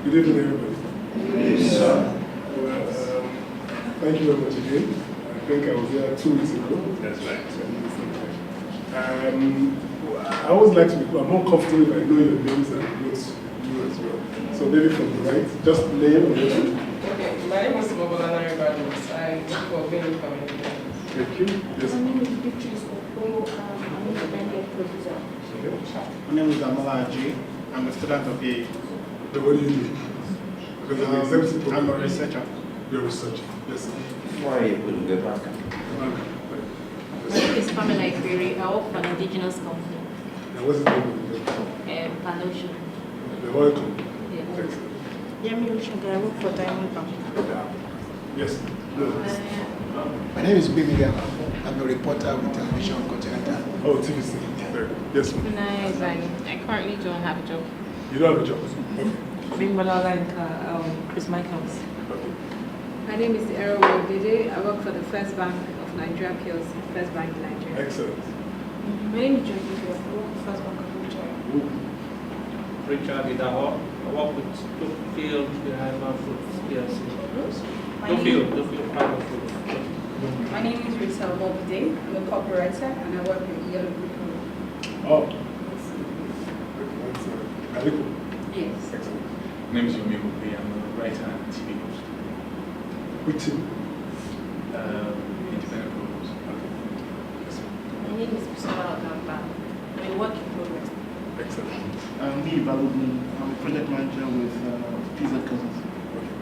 Good evening, everybody. Yes, sir. Well, thank you very much again. I think I was here 2 weeks ago. That's right. I always like to be more comfortable if I know your names and notes you as well. So maybe from the right, just name and name. Okay, my name is Mobolana Ribados. I work for Benin Community. Thank you. Yes. My name is Pt2. I'm a Daniel professor. Okay. My name is Amola Aji. I'm a student of BA. Then what do you do? Because I'm executive. I'm a researcher. You're a researcher. Yes, sir. Why are you putting the back? My name is Pamela Ikwere. I work for an indigenous company, And what's the name of the Panosho. The Oracle. Yeah. Excellent. Yemi Lushaga, I work for Diamond Bank. Yes. My name is Bimilia. I'm a reporter with Television Continental. Oh, TVC. Yes, ma'am. I currently don't have a job. You don't have a job? Okay. Chris Michaels. Okay. My name is Errol Dede. I work for the First Bank of Nigeria PLC, First Bank in Nigeria. Excellent. My name is Joy Bishop. I work for First Bank of Nigeria. Richard Adedapo. I work with Field behind my Foods PLC. Field Private Foods. My name is Rita Mobide. I'm a copywriter and I work with Yellow Group. Oh. That's Aliko. Yes. Excellent. My name is Emevwo. I'm a writer and TV host. Which team? Independent programs. Okay. Yes, ma'am. My name is Bisola Ogamba. I'm a work in progress. Excellent. I'm me, Balogun. I'm a project manager with Pizza Cousins. Okay.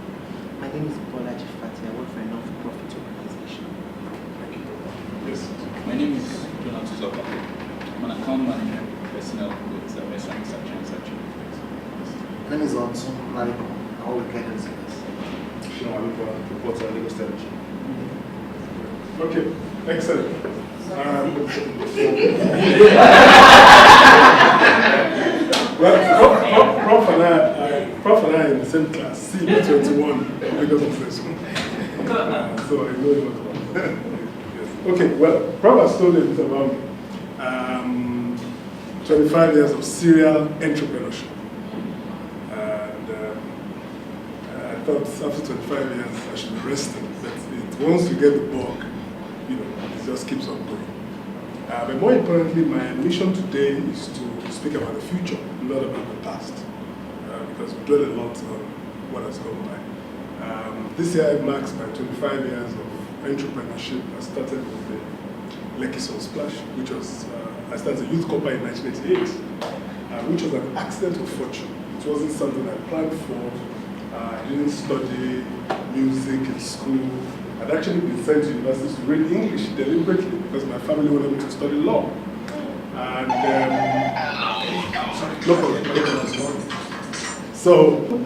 My name is Bolaji Fati. I work for a non-profit organization. Thank you. Yes. My name is Jonathan Zoka. I'm an account manager personnel with Mesa Research and Research. My name is Anson Lariko. I work with guidance service. Reporter, Lagos Television. Okay. Excellent. Well, Prof and I are in the same class, CELTRON, because of this one. So I know it was one. Yes. Okay, well, Prof has told you a bit about 25 years of serial entrepreneurship. And I thought after 25 years I should be resting, but once you get the bug, it just keeps on going. But more importantly, my mission today is to speak about the future, not about the past, because we dwell a lot on what has gone by. This year marks my 25 years of entrepreneurship. I started with the Lekki Soul Splash, which was, I started a youth corps in 1988, which was an accident of fortune. It wasn't something I planned for. I didn't study music in school. I'd actually been sent to universities to read English deliberately because my family wanted me to study law. And so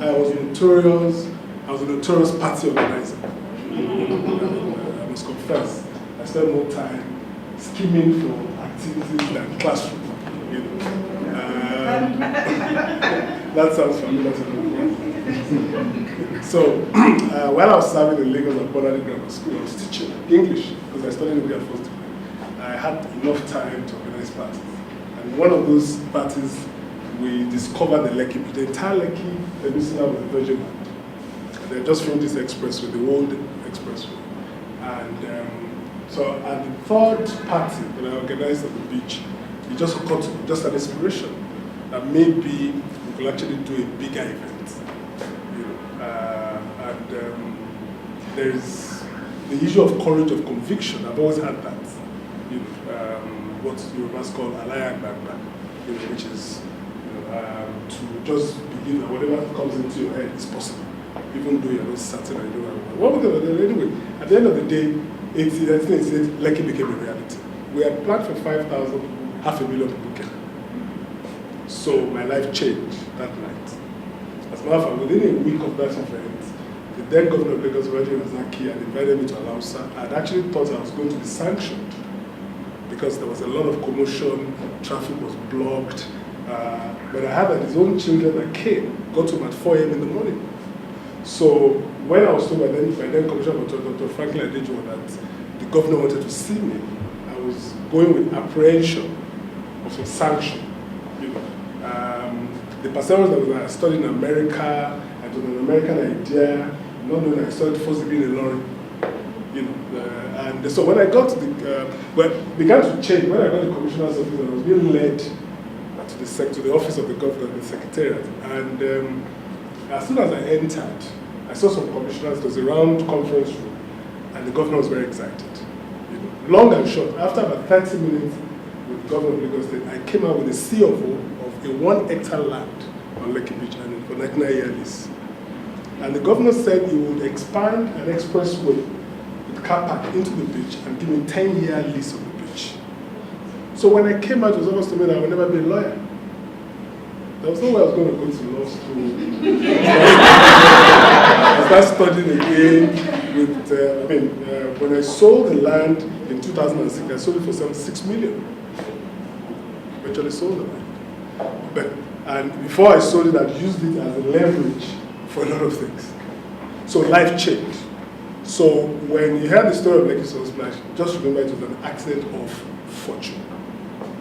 I was a notorious party organizer. I must confess, I spent more time scheming for activities than classroom. That sounds familiar to me. So, while I was serving in Lagos at Adelegan Grammar School, I was teaching English because I studied English at first degree. I had enough time to organize parties. And one of those parties, we discovered the Lekki, the entire Lekki Peninsula was a virgin land. They just filmed this expressway, the old expressway. And so at the third party that I organized at the beach, it just occurred to me, just an inspiration, that maybe we could actually do a bigger event. There is the issue of courage of conviction. I've always had that. What you must call alaya gbagba, which is to just believe that whatever comes into your head is possible, even though you're not certain and you don't have what we're going to do anyway. At the end of the day, Lekki became a reality. We had planned for 5,000, 500,000 people came. So my life changed that night. As a matter of fact, within a week of that event, the then governor of Lagos, Raji Razaki, had invited me to Alausa. I had actually thought I was going to be sanctioned because there was a lot of commotion, traffic was blocked. But I heard that his own children that came got home at 4 a.m. in the morning. So when I was told by then Commissioner Dr. Franklin Adedapo that the governor wanted to see me, I was going with apprehension of a sanction. The Paseros that I studied in America, I It was an American idea, not knowing I started first degree in a lorry. And so when I got to it began to change. When I got the commissioner's office, I was being led to the office of the governor, the secretariat. And as soon as I entered, I saw some commissioners. There was a round conference room, and the governor was very excited. Long and short, after about 30 minutes with the governor of Lagos State, I came out with a COO of a 1 hectare land on Lekki Beach Island for 99-year lease. And the governor said he would expand an expressway with car park into the beach and give me 10-year lease of the beach. So when I came out, it was almost to me that I would never be a lawyer. There was no way I was going to go to law school. I started studying again with, when I sold the land in 2006, I sold it for 76 million. Eventually sold the land. And before I sold it, I'd used it as a leverage for a lot of things. So life changed. So when you heard the story of Lekki Soul Splash, just remember it was an accident of fortune.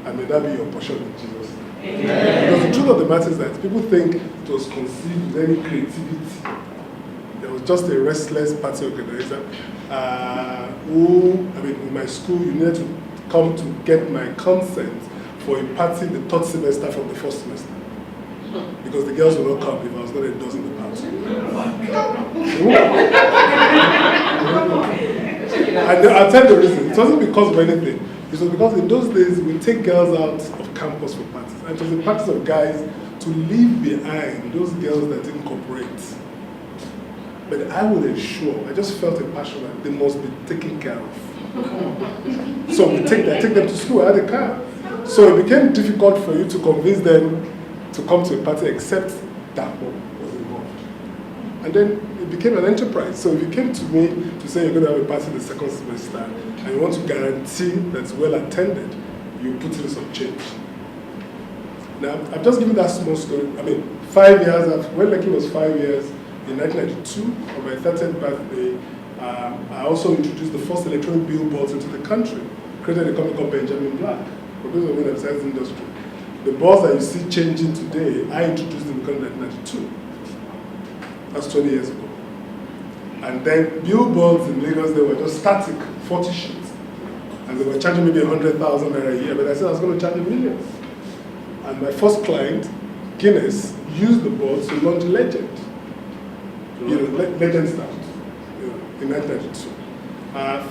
And may that be your portion in Jesus' name. Because the truth of the matter is that people think it was conceived with any creativity. There was just a restless party organizer in my school, you needed to come to get my consent for a party the third semester from the first semester. Because the girls would not come if I was not endorsing the party. And I'll tell you the reason. It wasn't because of anything. It was because in those days, we take girls out of campus for parties. And it was the practice of guys to leave behind those girls that didn't cooperate. But I would ensure, I just felt a passion that they must be taken care of. So I take them to school, I had a car. So it became difficult for you to convince them to come to a party except Dapo was involved. And then it became an enterprise. So if you came to me to say you're going to have a party the second semester and you want to guarantee that it's well attended, you put in some change. Now, I've just given that small story. 5 years after, when Lekki was 5 years, in 1992, on my 30th birthday, I also introduced the first electronic billboards into the country, created a company called Benjamin Black, for those of you in the science industry. The boards that you see changing today, I introduced them in 1992. That's 20 years ago. And then billboards in Lagos, they were just static, 40 sheets. And they were charging maybe 100,000 naira a year, but I said I was going to charge millions. And my first client, Guinness, used the boards to launch Legend. Legend started in 1992.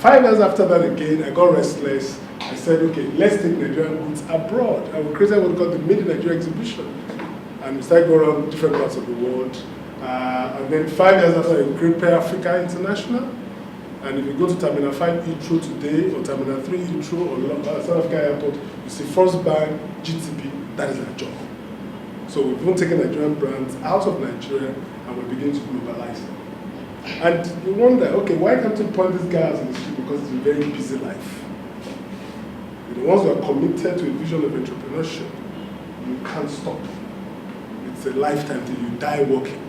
5 years after that again, I got restless. I said, okay, let's take Nigerian goods abroad. And we created what we call the Made in Nigeria exhibition. And we started going around different parts of the world. And then 5 years after, we created Africa International. And if you go to Terminal 5 Heathrow today, or Terminal 3 Heathrow, or South Africa Airport, you see First Bank, GTB, that is our job. So we've even taken Nigerian brands out of Nigeria and we're beginning to globalize them. And you wonder, okay, why can't you point this guy out in the street? Because it's a very busy life. Once you are committed to a vision of entrepreneurship, you can't stop. It's a lifetime till you die working.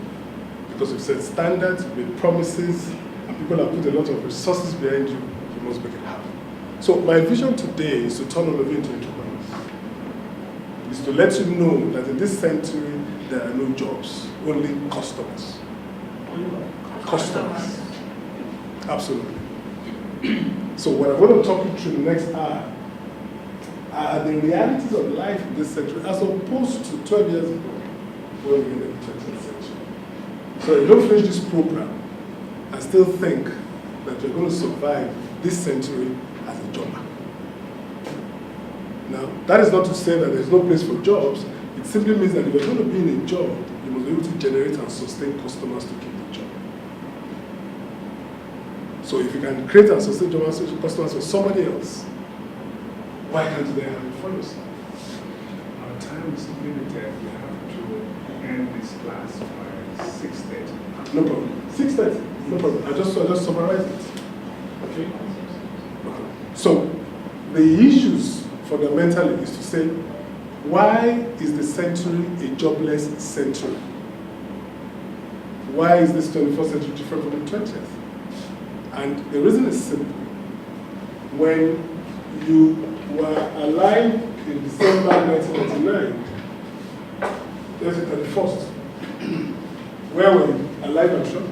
Because you've set standards, you've made promises, and people have put a lot of resources behind you, you must make it happen. So my vision today is to turn all of you into entrepreneurs. Is to let you know that in this century, there are no jobs, only customers. Customers. Absolutely. So what I'm going to talk you through the next hour are the realities of life in this century as opposed to 12 years ago when we were in the 20th century. So if you don't finish this program and still think that you're going to survive this century as a jobber. Now, that is not to say that there's no place for jobs. It simply means that if you're going to be in a job, you must be able to generate and sustain customers to keep the job. So if you can create and sustain customers for somebody else, why can't they have it for yourself? Our time is limited. We have to end this class by 6:30. No problem. 6:30. No problem. I just summarize it. Okay? So the issues fundamentally is to say, why is the century a jobless century? Why is this 21st century different from the 20th? And the reason is simple. When you were alive in December 1999, there's the 31st. Where were you? Alive, I'm sure?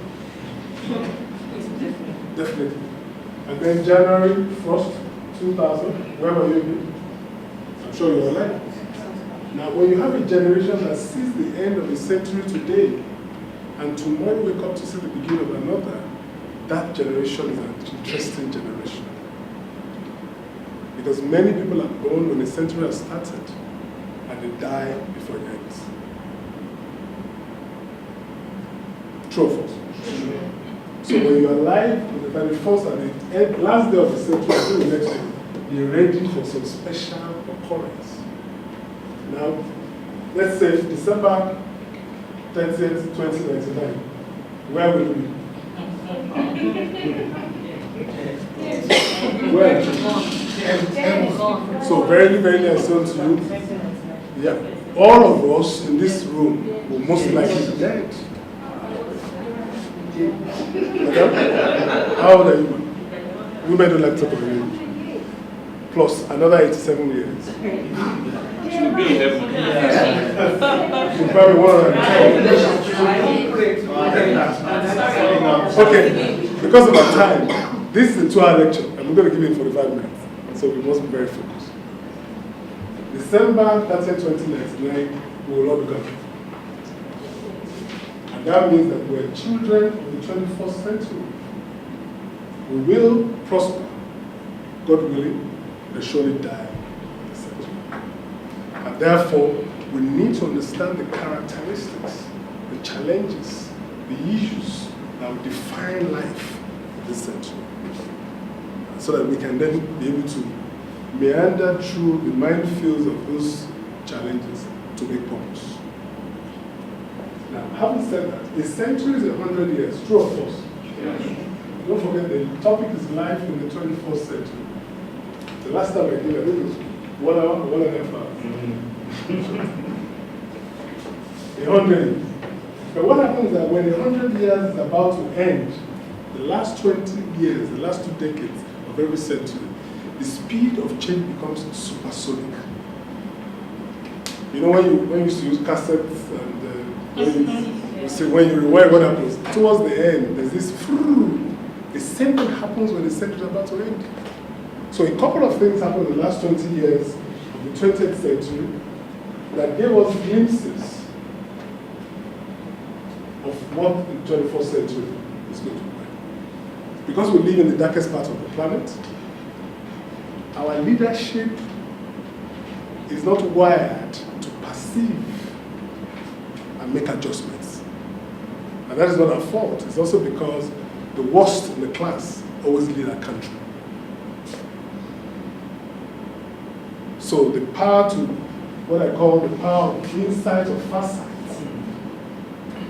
Definitely. And then January 1st, 2000, where were you? I'm sure you're alive. Now, when you have a generation that sees the end of a century today, and tomorrow wake up to see the beginning of another, that generation is an interesting generation. Because many people are born when a century has started, and they die before it ends. True or false? So when you're alive on the 31st and the last day of the century, the next day, you're ready for some special occurrence. Now, let's say December 30th, 2099. Where will we be? Where? So very, very nice to you. Yeah. All of us in this room will most likely be dead. Madam? How old are you? Women don't like to talk about age. Plus another 87 years. Should be heaven. You probably want to. Okay, because of our time, this is a 2-hour lecture, and we're going to give it 45 minutes. So we must be very focused. December 30th, 2099, we will all be gone. And that means that we're children of the 21st century. We will prosper. God willing, they surely die in the century. And therefore, we need to understand the characteristics, the challenges, the issues that will define life in this century. So that we can then be able to meander through the minefields of those challenges to make purpose. Now, having said that, a century is 100 years, true or false? Yes. Don't forget the topic is life in the 21st century. The last time I did, I think it was 1 hour, 1.5 hours. 100 years. But what happens is that when 100 years is about to end, the last 20 years, the last 2 decades of every century, the speed of change becomes supersonic. You know, when you used to use cassettes and when you rewind, what happens? Towards the end, there's this the same thing happens when the century is about to end. So a couple of things happened in the last 20 years of the 20th century that gave us glimpses of what the 21st century is going to be like. Because we live in the darkest part of the planet, our leadership is not wired to perceive and make adjustments. And that is not our fault. It's also because the worst in the class always lead our country. So the power to, what I call the power of insight or foresight,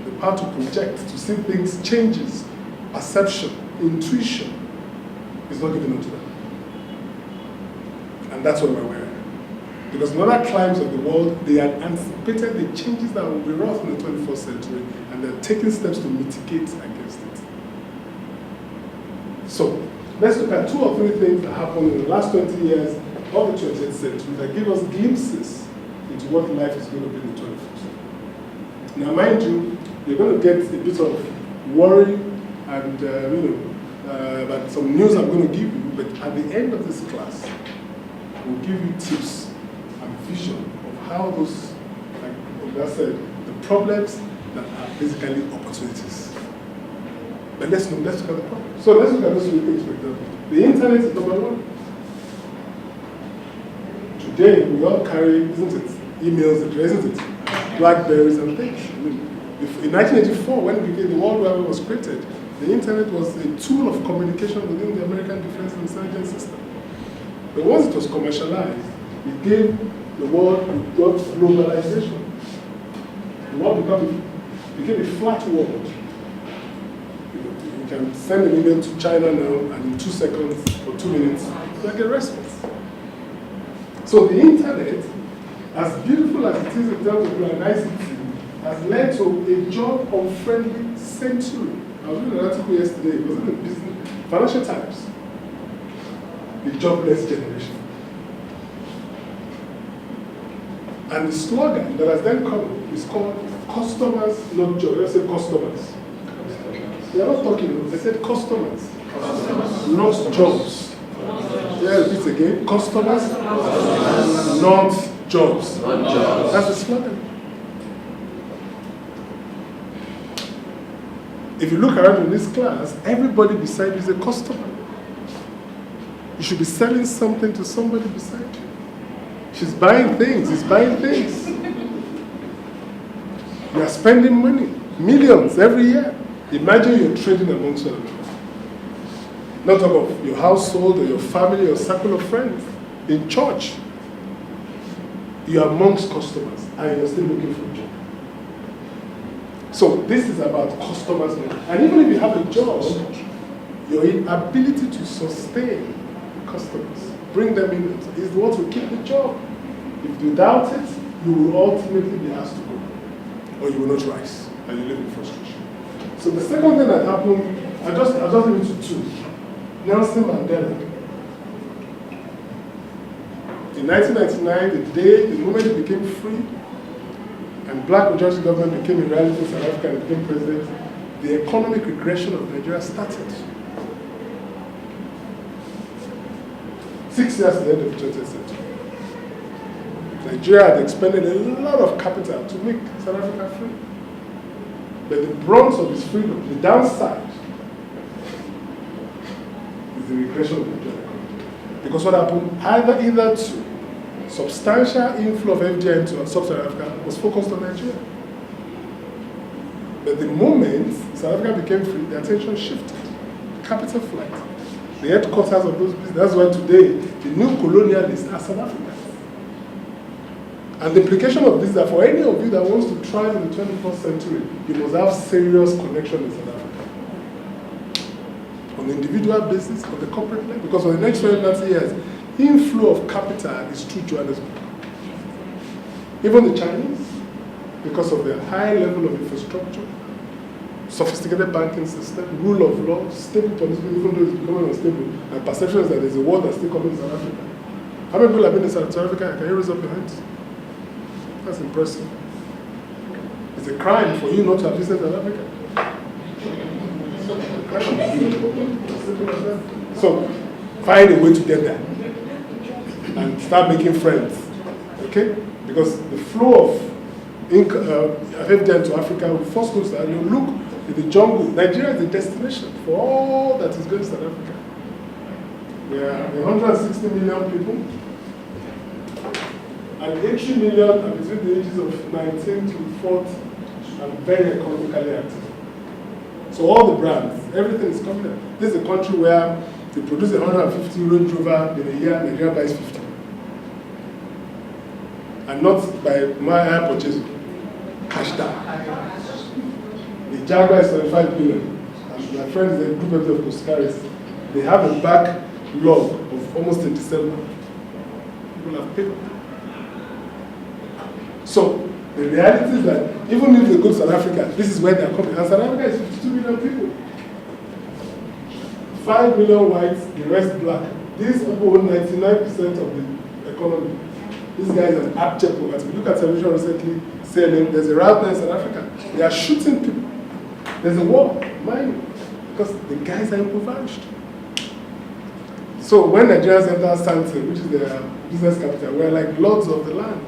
the power to project, to see things, changes, perception, intuition, is not given unto them. And that's what we're wearing. Because in other climes of the world, they had anticipated the changes that will be wrought in the 21st century, and they're taking steps to mitigate against it. So, let's look at 2 or 3 things that happened in the last 20 years of the 20th century that give us glimpses into what life is going to be in the 21st. Now, mind you, you're going to get a bit of worry and, about some news I'm going to give you, but at the end of this class, we'll give you tips and vision of how those, like Oga said, the problems that are basically opportunities. But let's look at the problem. So let's look at those 3 things, for example. The internet is number 1. Today, we all carry, isn't it, emails, isn't it? Blackberries and things. I mean, in 1984, when the World Wide Web was created, the internet was a tool of communication within the American Defense and Intelligence System. But once it was commercialized, it gave the world globalization. The world became a flat world. You can send an email to China now, and in 2 seconds or 2 minutes, you get a response. So the internet, as beautiful as it is in terms of nicety, has led to a job-unfriendly century. I was reading an article yesterday, it was in the business, Financial Times. The jobless generation. And the slogan that has then come is called customers, not jobs. Let's say customers. They are not talking, they said customers, not jobs. Yeah, repeat again. Customers, not jobs. That's the slogan. If you look around in this class, everybody beside you is a customer. You should be selling something to somebody beside you. She's buying things, he's buying things. You are spending money, millions every year. Imagine you're trading amongst one another. Not talk of your household or your family or circle of friends. In church, you are amongst customers and you're still looking for a job. So this is about customers. And even if you have a job, your inability to sustain customers, bring them in, is what will keep the job. If you doubt it, you will ultimately be asked to go. Or you will not rise, and you live in frustration. So the second thing that happened, I just went to two. Nelson Mandela. In 1999, the moment he became free, and black majority government became a reality in South Africa and became president, the economic regression of Nigeria started. 6 years at the end of the 20th century. Nigeria had expended a lot of capital to make South Africa free. But the brunt of its freedom, the downside, is the regression of the Nigerian economy. Because what happened, either to substantial inflow of FDI into sub-Saharan Africa was focused on Nigeria. But the moment South Africa became free, the attention shifted. Capital flight. The headquarters of those businesses. That's why today, the new colonialists are South Africans. And the implication of this is that for any of you that wants to thrive in the 21st century, you must have serious connection in South Africa. On the individual basis, on the corporate level, because for the next 20, 30 years, inflow of capital is through Johannesburg. Even the Chinese, because of their high level of infrastructure, sophisticated banking system, rule of law, stable policy, even though it's becoming unstable, and perception is that there's a war that's still coming in South Africa. How many people have been in South Africa? Can you raise up your hands? That's impressive. It's a crime for you not to have visited South Africa. So, find a way to get there and start making friends, okay? Because the flow of FDI to Africa will first go to and you look in the jungle. Nigeria is the destination for all that is going to South Africa. There are 160 million people, and 80 million are between the ages of 19 to 40 and very economically active. So all the brands, everything is coming in. This is a country where they produce 150 Range Rover in a year, Nigeria buys 50. And not by my higher purchase, cash down. The Jaguar is 25 billion. And my friends, the group of Coscaris, they have a backlog of almost in December. People have paid. So the reality is that even if they go to South Africa, this is where they are coming. And South Africa is 52 million people. 5 million whites, the rest black. These people own 99% of the economy. This guy is an abject poverty. We look at television recently saying there's a riot in South Africa. They are shooting people. There's a war, mind you, because the guys are impoverished. So when Nigerians enter Sandton, which is their business capital, we're like lords of the land.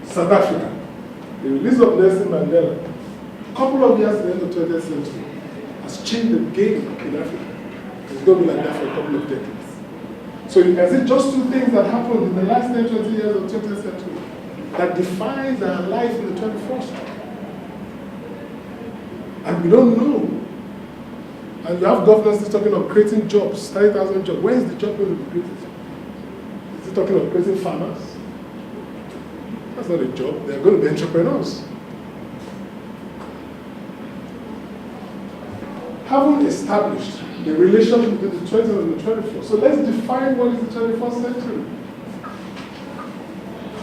South Africa, the release of Nelson Mandela, a couple of years at the end of the 20th century, has changed the game in Africa. It's going to be like that for a couple of decades. So you can see just two things that happened in the last 10, 20 years of the 20th century that defines our life in the 21st. And we don't know. And you have governors talking of creating jobs, 30,000 jobs. Where is the job going to be created? Is it talking of creating farmers? That's not a job. They're going to be entrepreneurs. Haven't established the relationship between the 20th and the 21st. So let's define what is the 21st century.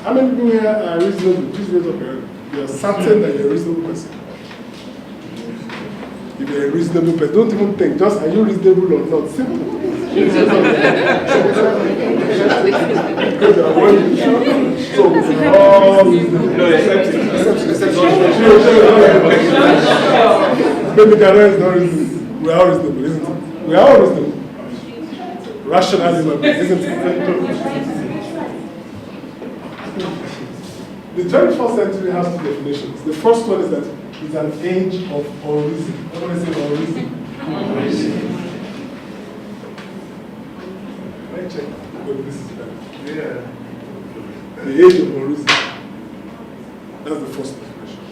How many people here are reasonable? Please raise up your hand. You are certain that you're a reasonable person. If you're a reasonable person, don't even think, just are you reasonable or not? Simple. because they are avoiding it. So, all reasonable. No, accept it. Baby Ghana is not reasonable. We are all reasonable, isn't it? We are all reasonable. Rational human beings, isn't it? The 21st century has two definitions. The first one is that it's an age of unreason. What do I say unreason? Can I check whether this is better? Yeah. The age of unreason. That's the first definition.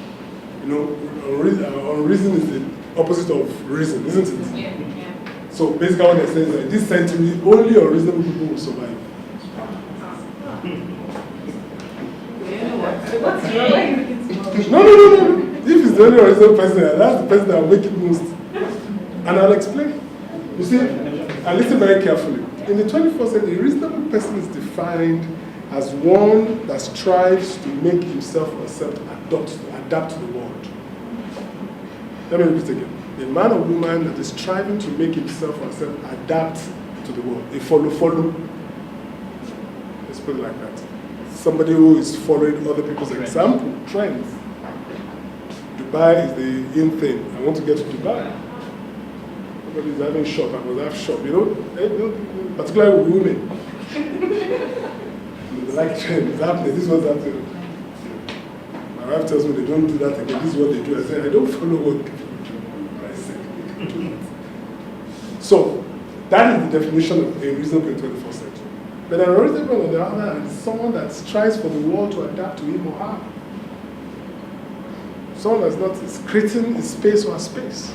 You know, unreason is the opposite of reason, isn't it? Yeah. So basically what they're saying is that this century, only unreasonable people will survive. What's wrong? Why are you looking small? No. If it's the only unreasonable person, that's the person that will make it most. And I'll explain. You see, and listen very carefully. In the 21st century, a reasonable person is defined as one that strives to make himself or herself adapt to the world. Let me repeat again. A man or woman that is striving to make himself or herself adapt to the world. A follow. Let's put it like that. Somebody who is following other people's example, trends. Dubai is the in thing. I want to get to Dubai. Somebody is having shop, I must have shop. You know, particularly with women. They like trend, it's happening, this was happening. My wife tells me they don't do that again, this is what they do. I say, I don't follow what people do. I say, they can do it. So, that is the definition of a reasonable in the 21st century. But an unreasonable, on the other hand, is someone that strives for the world to adapt to him or her. Someone that's not is creating a space or a space.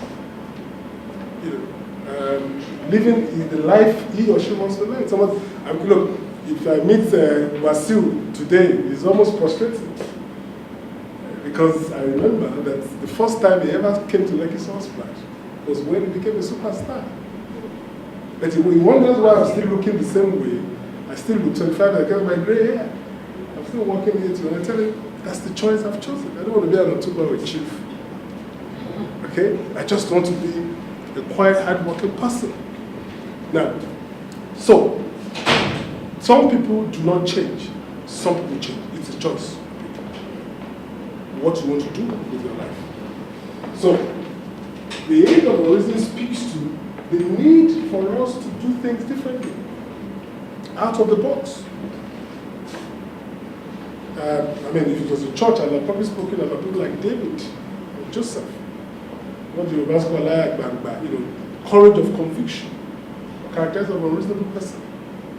You know, living in the life he or she wants to live. Someone, look, if I meet Wasil today, it's almost frustrating. Because I remember that the first time he ever came to Lekki Soul Splash was when he became a superstar. But he wonders why I'm still looking the same way. I still look 25, I get my gray hair. I'm still walking here too, and I tell him, that's the choice I've chosen. I don't want to be an Otuba or a chief. Okay? I just want to be a quiet, hard-working person. Now, so, some people do not change. Some people change. It's a choice. What you want to do with your life. So, the age of reason speaks to the need for us to do things differently. Out of the box. I mean, if it was a church, I'd have probably spoken about people like David or Joseph. What the Yoruba call courage of conviction. Characters of a reasonable person.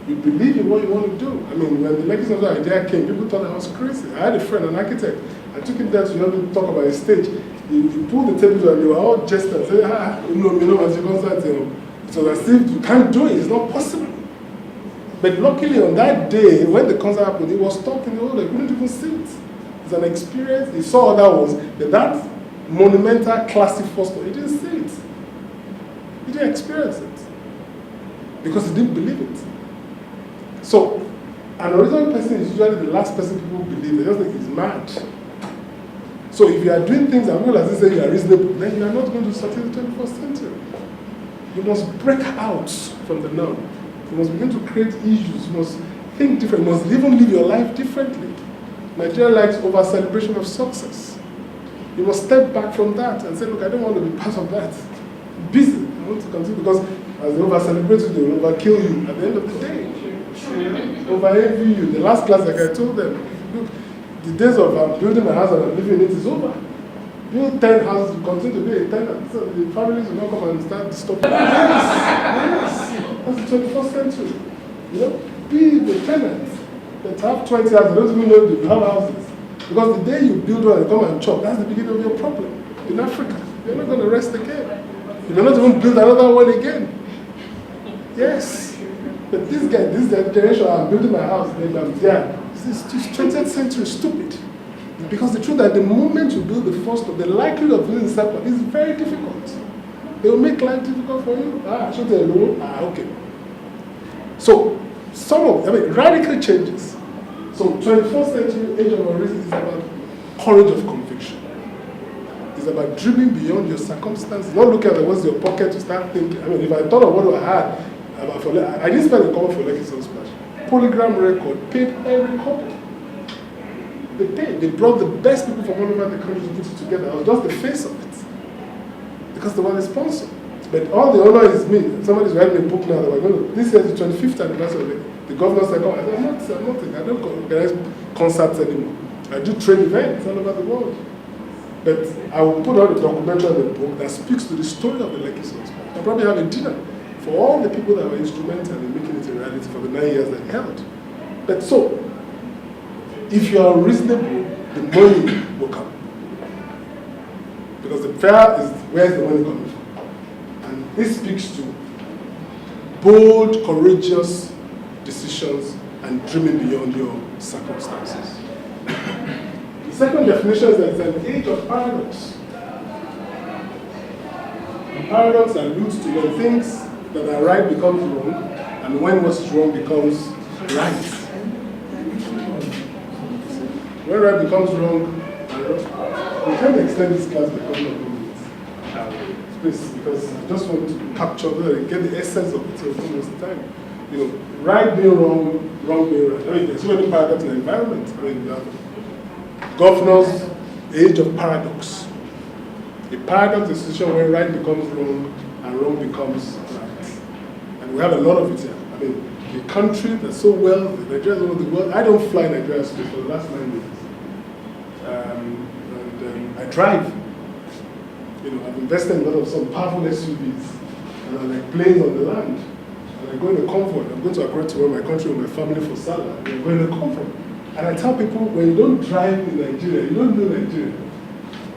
You believe in what you want to do. I mean, when the legacy of the idea came, people thought I was crazy. I had a friend, an architect. I took him there to help him talk about a stage. He pulled the table and they were all just and said, as you concert, so as if you can't do it, it's not possible. But luckily on that day, when the concert happened, he was talking, they couldn't even see it. It's an experience. He saw other ones, but that monumental classic first one, he didn't see it. He didn't experience it. Because he didn't believe it. So, an original person is usually the last person people believe. They just think he's mad. So if you are doing things as well as they say you are reasonable, then you are not going to sustain the 21st century. You must break out from the norm. You must begin to create issues. You must think different. You must even live your life differently. Nigeria likes over-celebration of success. You must step back from that and say, look, I don't want to be part of that. I'm busy. I want to continue because as they over-celebrate you, they will overkill you at the end of the day. Over-envy you. The last class, like I told them, look, the days of building my house and I'm living in it is over. Build 10 houses, you continue to be a tenant. So the families will not come and start disturbing. Yes. That's the 21st century. You know, be the tenant that have 20 houses, they don't even know you have houses. Because the day you build one and come and chop, that's the beginning of your problem. In Africa, you're not going to rest again. You're not even build another one again. Yes. But this generation, I'm building my house, maybe I'm there. This 20th century stupid. Because the truth that the moment you build the first one, the likelihood of building the second one is very difficult. They will make life difficult for you. Should they know? Okay. So, radical changes. So, 21st century age of reason is about courage of conviction. It's about dreaming beyond your circumstances. Not looking at what's in your pocket to start thinking. I mean, if I thought of what I had, I didn't spend a cover for Lekki Soul Splash. polygram record, paid every couple. They paid. They brought the best people from all over the country to put it together. I was just the face of it. Because they were the sponsor. But all the honor is me. Somebody's writing a book now that we're going to, this is the 25th anniversary of it. The governor said, oh, I don't organize concerts anymore. I do trade events all over the world. But I will put out a documentary on the book that speaks to the story of the Lekki Songs. I'll probably have a dinner for all the people that were instrumental in making it a reality for the 9 years that it held. But so, if you are reasonable, the money will come. Because the fear is, where's the money coming from? And this speaks to bold, courageous decisions and dreaming beyond your circumstances. The second definition is that it's an age of paradox. And paradox alludes to when things that are right becomes wrong, and when what's wrong becomes right. When right becomes wrong, we can't extend this class by a couple of minutes. Please, because I just want to capture and get the essence of it, so it's almost the time. You know, right being wrong, wrong being right. I mean, there's so many paradoxes in the environment. I mean, governors, age of paradox. A paradox is a situation where right becomes wrong and wrong becomes right. And we have a lot of it here. I mean, a country that's so wealthy, Nigeria is one of the world. I don't fly Nigeria Space for the last 9 years. I drive. You know, I've invested in a lot of some powerful SUVs, and I like planes on the land. And I go in a comfort. I'm going to Accra to my country with my family for Salah. And I go in a comfort. And I tell people, when you don't drive in Nigeria, you don't know Nigeria.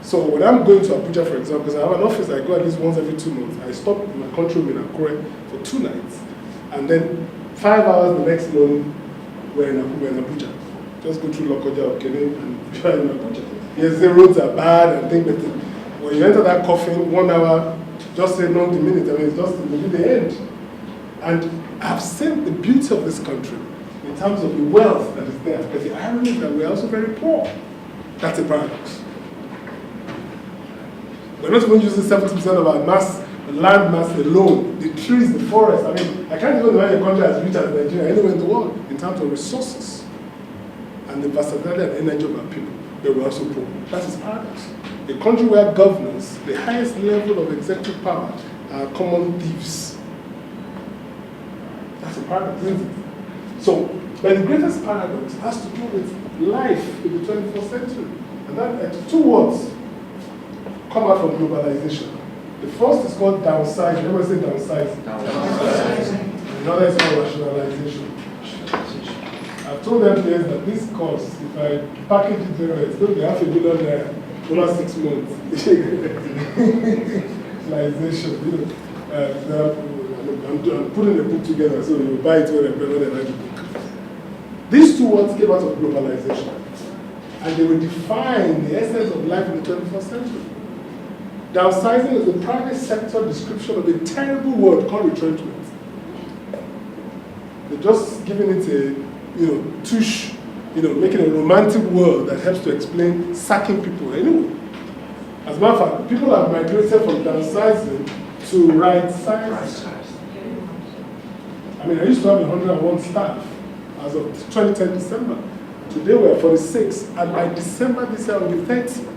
So when I'm going to Abuja, for example, because I have an office, I go at least once every 2 months. I stop in my country in Accra for 2 nights. And then 5 hours the next morning, we're in Abuja. Just go through Lokoja or Kene and we are in Abuja. Yes, the roads are bad and things, but when you enter that coffin, 1 hour, just say no the minute, I mean, it's just maybe the end. And I've seen the beauty of this country in terms of the wealth that is there. But the irony is that we're also very poor. That's a paradox. We're not even using 70% of our land mass alone, the trees, the forests. I mean, I can't even imagine a country as rich as Nigeria anywhere in the world in terms of resources and the versatility and energy of our people. But we're also poor. That is paradox. A country where governors, the highest level of executive power, are common thieves. That's a paradox, isn't it? So, but the greatest paradox has to do with life in the 21st century. And that 2 words come out from globalization. The first is called downsizing. Everybody say downsizing. Downsizing. Another is called rationalization. I've told them yes that this course, if I package it very well, it's going to be $500,000 over 6 months. Rationalization. You know, I'm putting a book together, so you buy it when I write the book. These 2 words came out of globalization, and they will define the essence of life in the 21st century. Downsizing is the private sector description of a terrible word called retrenchment. They're just giving it a, tush, making a romantic word that helps to explain sacking people anyway. As a matter of fact, people have migrated from downsizing to right-sizing. I mean, I used to have 101 staff as of 2010 December. Today we're 46, and by December this year I'll be 30.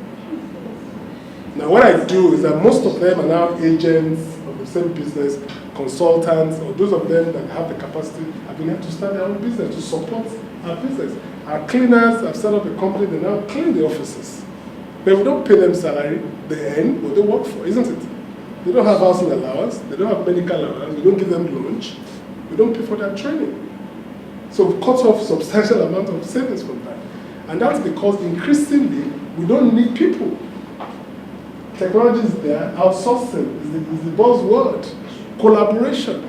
Now what I do is that most of them are now agents of the same business, consultants, or those of them that have the capacity have been able to start their own business to support our business. Our cleaners have set up a company, they now clean the offices. But we don't pay them salary, they earn what they work for, isn't it? They don't have housing allowance, they don't have medical allowance, we don't give them lunch, we don't pay for their training. So we cut off substantial amount of savings from that. And that's because increasingly, we don't need people. Technology is there, outsourcing is the buzzword. Collaboration.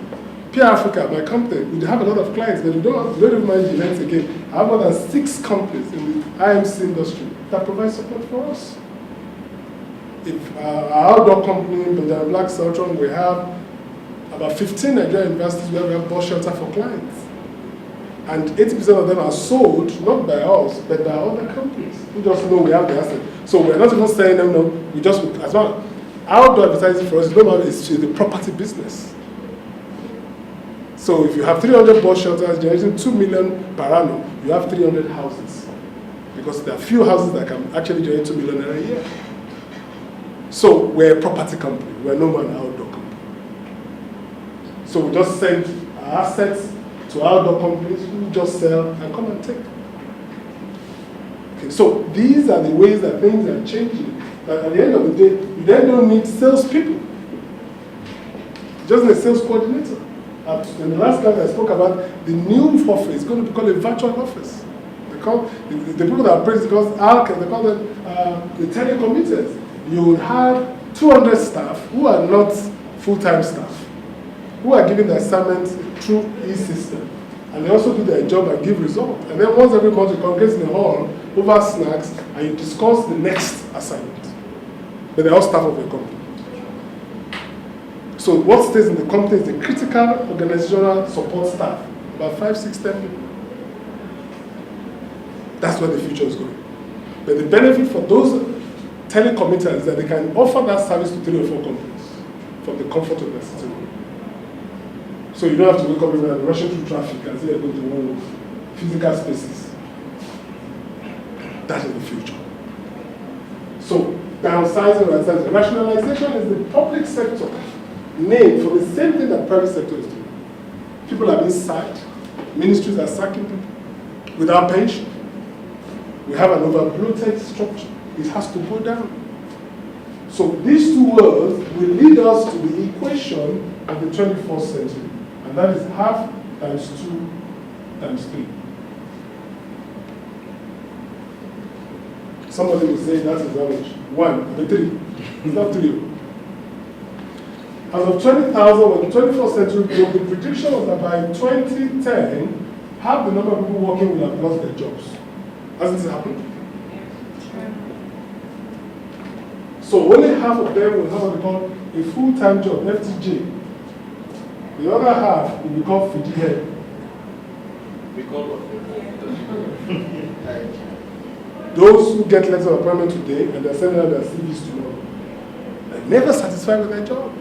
PR Africa, my company, we have a lot of clients, but we don't even manage events again. I have more than 6 companies in the IMC industry that provide support for us. If our outdoor company, Benjamin Black CELTRON, we have about 15 Nigerian universities where we have bus shelter for clients. And 80% of them are sold, not by us, but by other companies who just know we have the asset. So we're not even saying them, no, we just, as well, outdoor advertising for us, no matter, it's the property business. So if you have 300 bus shelters generating 2 million per annum, you have 300 houses. Because there are few houses that can actually generate 2 million a year. So we're a property company. We're no more an outdoor company. So we just send our assets to outdoor companies who just sell and come and take. Okay, so these are the ways that things are changing. That at the end of the day, you then don't need salespeople. You just need a sales coordinator. In the last class, I spoke about the new office. It's going to be called a virtual office. They call the people that are praised because they call them the telecommunicators. You will have 200 staff who are not full-time staff, who are given the assignment through e-system. And they also do their job and give results. And then once every month you congregate in the hall over snacks and you discuss the next assignment. But they're all staff of your company. So what stays in the company is the critical organizational support staff, about 5, 6, 10 people. That's where the future is going. But the benefit for those telecommunicators is that they can offer that service to 3 or 4 companies from the comfort of their sitting room. So you don't have to wake up and rushing through traffic and say you're going to one physical spaces. That is the future. So downsizing, right-sizing, rationalization is the public sector name for the same thing that private sector is doing. People are being sacked. Ministries are sacking people without pension. We have an over-bloated structure. It has to go down. So these two words will lead us to the equation of the 21st century. And that is half times 2 times 3. Somebody will say that is how much? 1, the 3. It's not 3. As of 20,000, when the 21st century grew, the prediction was that by 2010, half the number of people working will have lost their jobs. Hasn't it happened? So only half of them will have what we call a full-time job, FTJ. The other half will become FTJ. Those who get letters of appointment today and they're sending out their CVs tomorrow, they're never satisfied with their job.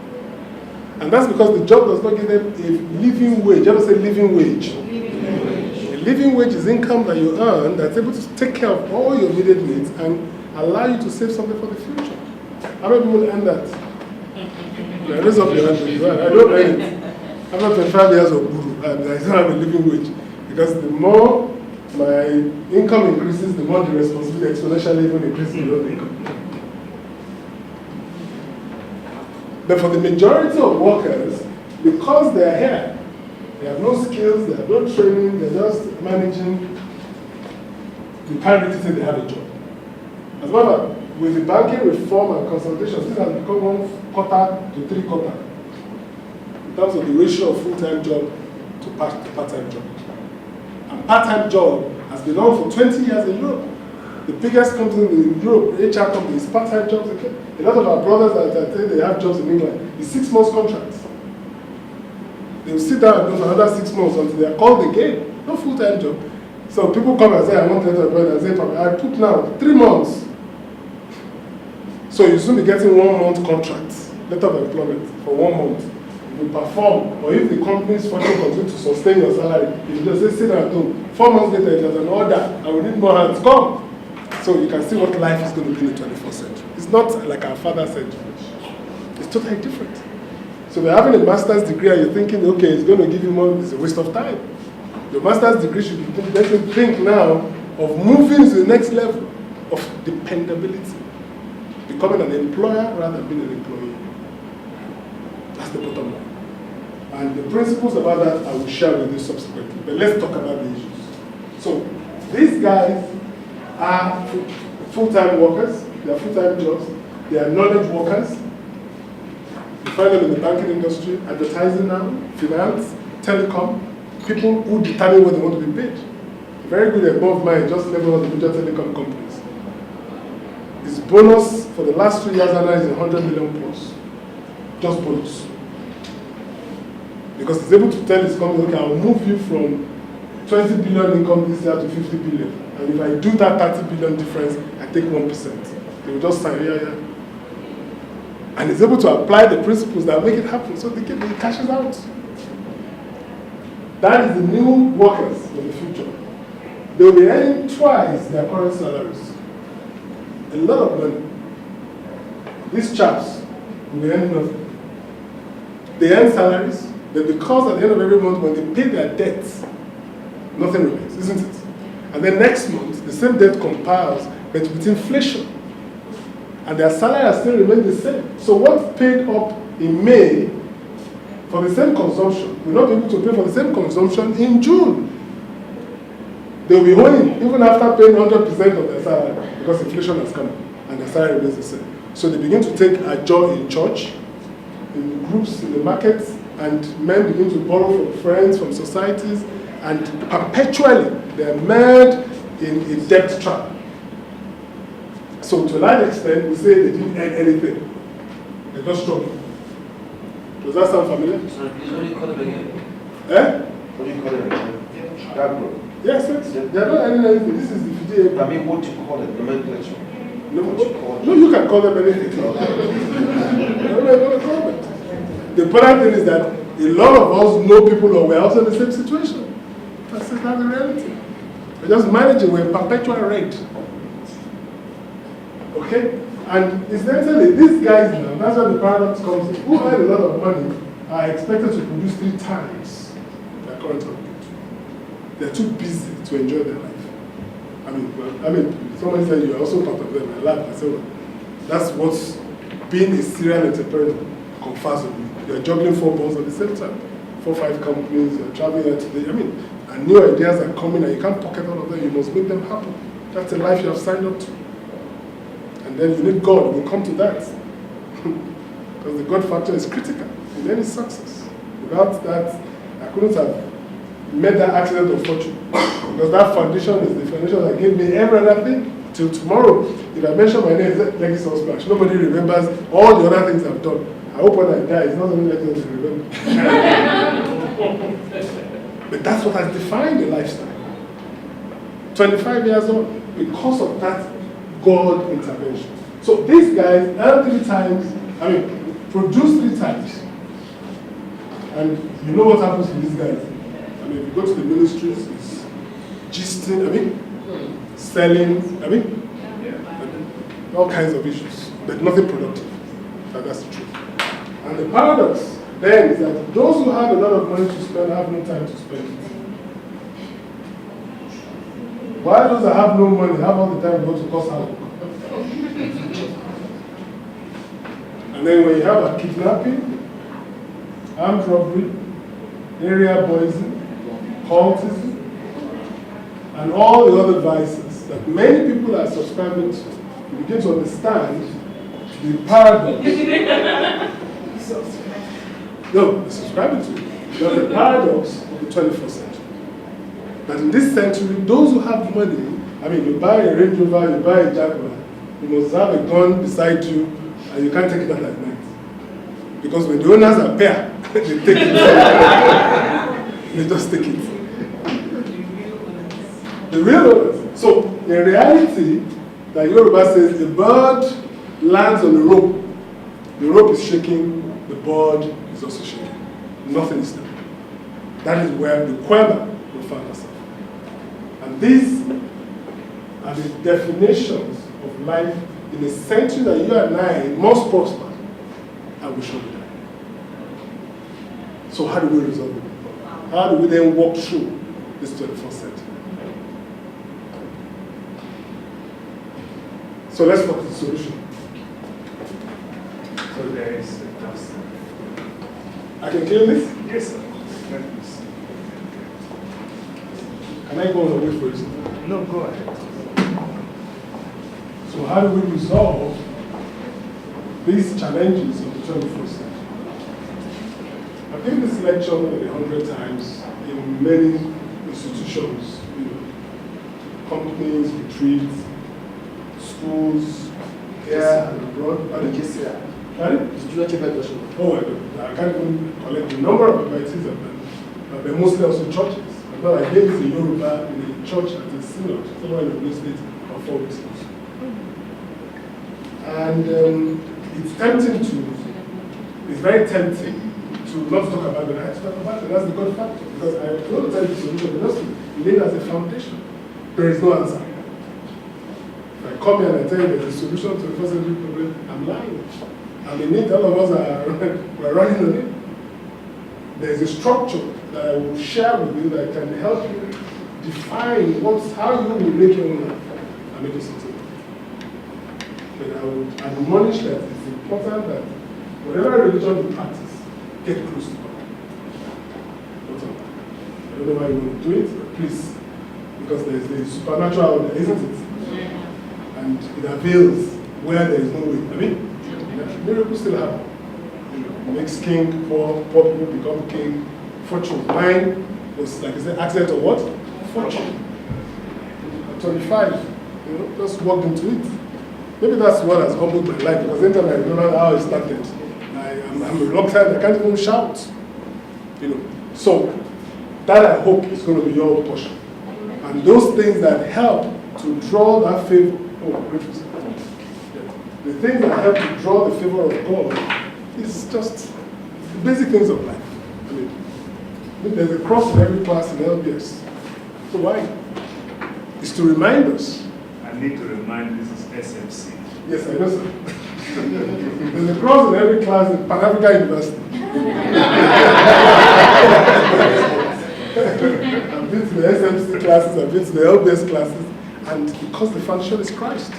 And that's because the job does not give them a living wage. You ever say living wage? A living wage is income that you earn that's able to take care of all your immediate needs and allow you to save something for the future. How many people earn that? Raise up your hand. I don't earn it. I'm not 25 years of guru. I don't have a living wage. Because the more my income increases, the more the responsibility exponentially even increases beyond income. But for the majority of workers, because they are here, they have no skills, they have no training, they're just managing, you can't really say they have a job. As a matter of fact, with the banking reform and consolidation, this has become 1/4 to 3/4 in terms of the ratio of full-time job to part-time job. And part-time job has been on for 20 years in Europe. The biggest company in Europe, HR company, is part-time jobs. Okay? A lot of our brothers that say they have jobs in England, it's 6 months contracts. They will sit down and do for another 6 months until they are called again. No full-time job. So people come and say, I want to enter a and say, I put now 3 months. So you soon be getting 1 month contracts, letter of employment for 1 month. You perform, or if the company's function continue to sustain your salary, if you just say sit at home, 4 months later there's an order, and we need more hands, come. So you can see what life is going to be in the 21st century. It's not like our father said. It's totally different. So we're having a master's degree and you're thinking, okay, it's going to give you more, it's a waste of time. Your master's degree should be making you think now of moving to the next level of dependability. Becoming an employer rather than being an employee. That's the bottom line. And the principles about that I will share with you subsequently. But let's talk about the issues. So these guys are full-time workers. They are full-time jobs. They are knowledge workers. You find them in the banking industry, advertising now, finance, telecom, people who determine what they want to be paid. A very good example of mine just level on the major telecom companies. His bonus for the last 3 years is 100 million plus. Just bonus. Because he's able to tell his company, okay, I'll move you from 20 billion income this year to 50 billion. And if I do that 30 billion difference, I take 1%. They will just sign, yeah. And he's able to apply the principles that make it happen. So he cashes out. That is the new workers of the future. They will be earning twice their current salaries. A lot of money. These chaps will be earning nothing. They earn salaries, but because at the end of every month when they pay their debts, nothing remains, isn't it? And then next month, the same debt compiles, but with inflation. And their salary still remains the same. So what's paid up in May for the same consumption will not be able to pay for the same consumption in June. They'll be owing even after paying 100% of their salary because inflation has come and their salary remains the same. So they begin to take a job in church, in groups, in the markets, and men begin to borrow from friends, from societies, and perpetually they are mired in a debt trap. So to a large extent, we say they didn't earn anything. They just struggled. Does that sound familiar? Sorry, please, what do you call them again? Eh? What do you call them again? That group. Yes, they are not earning anything. This is the Fiji. I mean, what do you call it? Nomenclature. No, you can call them anything. The important thing is that a lot of us know people who were also in the same situation. That's the reality. We're just managing, we're in perpetual rent. Okay? And essentially, these guys now, that's where the paradox comes in, who earn a lot of money are expected to produce 3 times their current output. They're too busy to enjoy their life. I mean, somebody said you're also part of them. I laugh. I said, well, that's what's being a serial entrepreneur confers on you. You're juggling 4 balls at the same time. 4 or 5 companies, you're traveling here today. And new ideas are coming and you can't pocket all of them. You must make them happen. That's the life you have signed up to. And then you need God. We'll come to that. Because the God factor is critical in any success. Without that, I couldn't have made that accident of fortune. Because that foundation is the foundation that gave me every other thing. Till tomorrow, if I mention my name, it's Legacy of Splash. Nobody remembers all the other things I've done. I hope when I die, it's not only like to remember. But that's what has defined the lifestyle. 25 years old, because of that God intervention. So these guys earn 3 times, produce 3 times. And you know what happens to these guys. If you go to the ministries, it's gisting, selling, all kinds of issues, but nothing productive. That's the truth. And the paradox then is that those who have a lot of money to spend have no time to spend it. While those that have no money have all the time to go to cause havoc. And then when you have a kidnapping, armed robbery, area poison, cultism, and all the other vices that many people are subscribing to, you begin to understand the paradox. No, they're subscribing to it. Because the paradox of the 21st century. That in this century, those who have money, you buy a Range Rover, you buy a Jaguar, you must have a gun beside you, and you can't take it out at night. Because when the owners are pair, they take it. They just take it. The real owners. So, in reality, the Yoruba says the bird lands on the rope is shaking, the bird is also shaking. Nothing is there. That is where the Kweba will find herself. And these are the definitions of life in a century that you and I must prosper, and we shall die. So how do we resolve it? How do we then walk through this 21st century? So let's look at the solution. So there is a task. I can clear this? Yes, sir. Let me see. Can I go on the way for it? No, go ahead. So how do we resolve these challenges of the 21st century? I've given this lecture more than 100 times in many institutions, companies, retreats, schools, here and abroad. Pardon? Pardon? Oh, I can't even collect the number of advices I've done. But they're mostly also churches. But I gave this in Yoruba in a church at a synod, somewhere in the state of 4 weeks. And it's very tempting to not talk about it, I have to talk about it. That's the God factor. Because I don't tell you the solution, but just lay it as a foundation. There is no answer. If I come here and I tell you there's a solution to the first century problem, I'm lying. I mean, it, all of us are running on it. There's a structure that I will share with you that can help you define how you will make your own life and make it something. But I would admonish that it's important that whatever religion you practice, get close to God. I don't know why you want to do it, but please, because there's the supernatural out there, isn't it? And it avails where there is no way. I mean, miracles still happen. Makes king, poor people become king, fortune. Mine was, like I said, accident of what? Fortune. At 25, just walked into it. Maybe that's what has humbled my life, because anytime I remember how it started, I'm reluctant, I can't even shout. So that I hope is going to be your portion. And those things that help to draw that favor, the things that help to draw the favor of God is just the basic things of life. I mean, there's a cross in every class in LBS. So why? It's to remind us. I need to remind this is SMC. Yes, I know, sir. There's a cross in every class in Pan-African University. I've been to the SMC classes, I've been to the LBS classes, and because the function is Christ.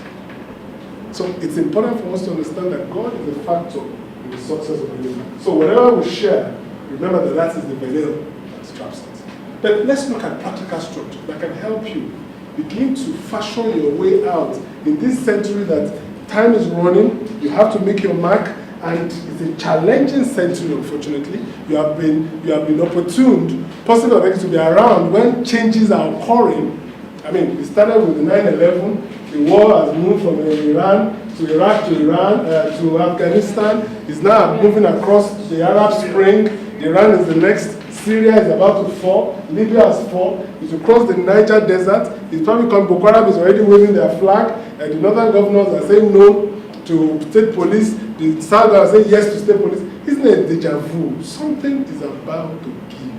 So it's important for us to understand that God is a factor in the success of the movement. So whatever we share, remember that is the veil that straps it. But let's look at practical structure that can help you begin to fashion your way out in this century that time is running, you have to make your mark, and it's a challenging century, unfortunately. You have been opportuned, possibly to be around when changes are occurring. I mean, it started with the 9/11, the war has moved from Iran to Iraq to Iran to Afghanistan. It's now moving across the Arab Spring. Iran is the next. Syria is about to fall. Libya has fallen. It's across the Niger Desert. It's probably come. Boko Haram is already waving their flag. And the northern governors are saying no to state police. The southern are saying yes to state police. Isn't it a deja vu? Something is about to give.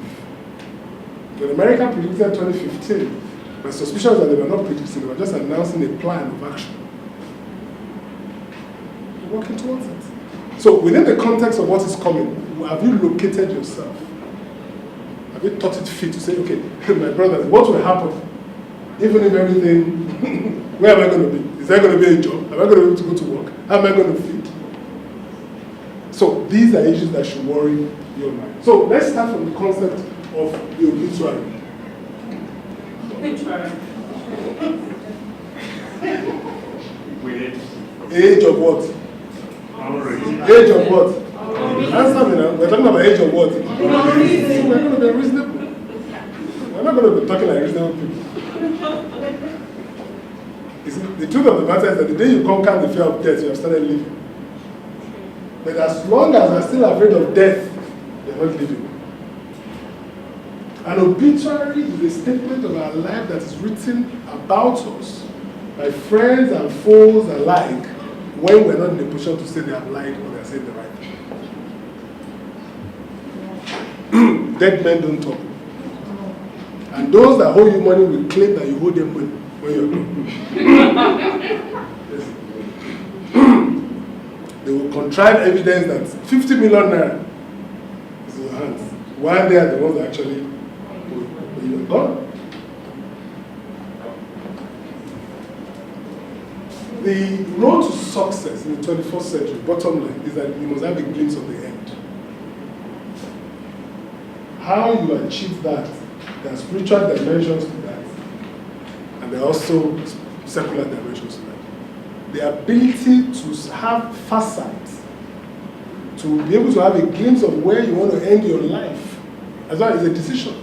When America predicted 2015, my suspicion is that they were not predicting, they were just announcing a plan of action. We're working towards it. So within the context of what is coming, have you located yourself? Have you thought it fit to say, okay, my brothers, what will happen? Even if everything, where am I going to be? Is there going to be a job? Am I going to be able to go to work? How am I going to feed? So these are issues that should worry your mind. So let's start from the concept of the obituary. Age of what? Age of what? Answer me now. We're talking about age of what? We're going to be reasonable. We're not going to be talking like reasonable people. The truth of the matter is that the day you conquer the fear of death, you have started living. But as long as you're still afraid of death, you're not living. An obituary is a statement of our life that is written about us by friends and foes alike when we're not in a position to say they have lied or they're saying the right thing. Dead men don't talk. And those that hold you money will claim that you hold them money when you're gone. They will contrive evidence that 50 million naira is in your hands, while they are the ones that actually you're gone. The road to success in the 21st century, bottom line, is that you must have a glimpse of the end. How you achieve that, there are spiritual dimensions to that, and there are also secular dimensions to that. The ability to have foresight, to be able to have a glimpse of where you want to end your life, as well as a decision.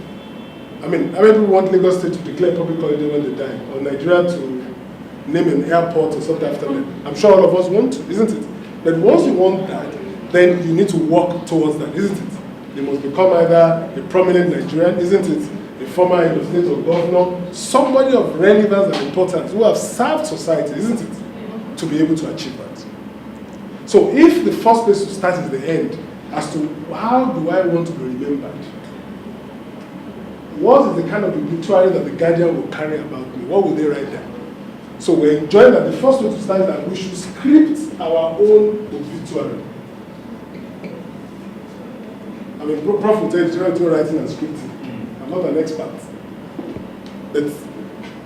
I mean, how many people want Lagos State to declare public holiday when they die, or Nigeria to name an airport or something after them? I'm sure all of us want to, isn't it? But once you want that, then you need to work towards that, isn't it? You must become either a prominent Nigerian, isn't it? A former head of state or governor, somebody of relevance and importance who have served society, isn't it? To be able to achieve that. So if the first place to start is the end, as to how do I want to be remembered? What is the kind of obituary that the Guardian will carry about me? What will they write down? So we're enjoying that the first way to start is that we should script our own obituary. I mean, Prof will tell you to writing and scripting. I'm not an expert. But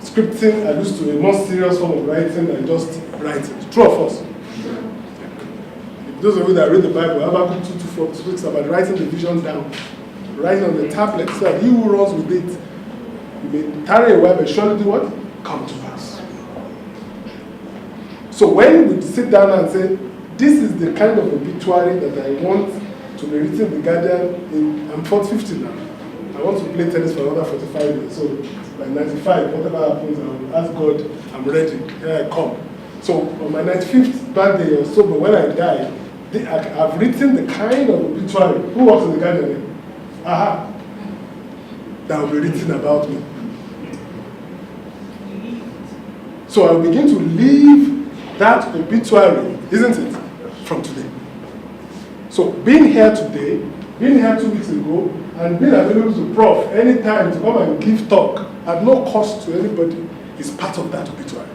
scripting alludes to a more serious form of writing than just writing. True or false? Those of you that read the Bible, Habakkuk 2:4 speaks about writing the vision down, writing on the tablet, so that he who runs with it, you may tarry a while, but surely do what? Come to pass. So when we sit down and say, this is the kind of obituary that I want to be written in the Guardian, I'm 50 now. I want to play tennis for another 45 years. So by 95, whatever happens, I will ask God, I'm ready, here I come. So on my 95th birthday or so, but when I die, I've written the kind of obituary. Who works in the Guardian? Aha. That will be written about me. So I'll begin to live that obituary, isn't it, from today. So being here today, being here 2 weeks ago, and being available to Prof anytime to come and give talk at no cost to anybody is part of that obituary.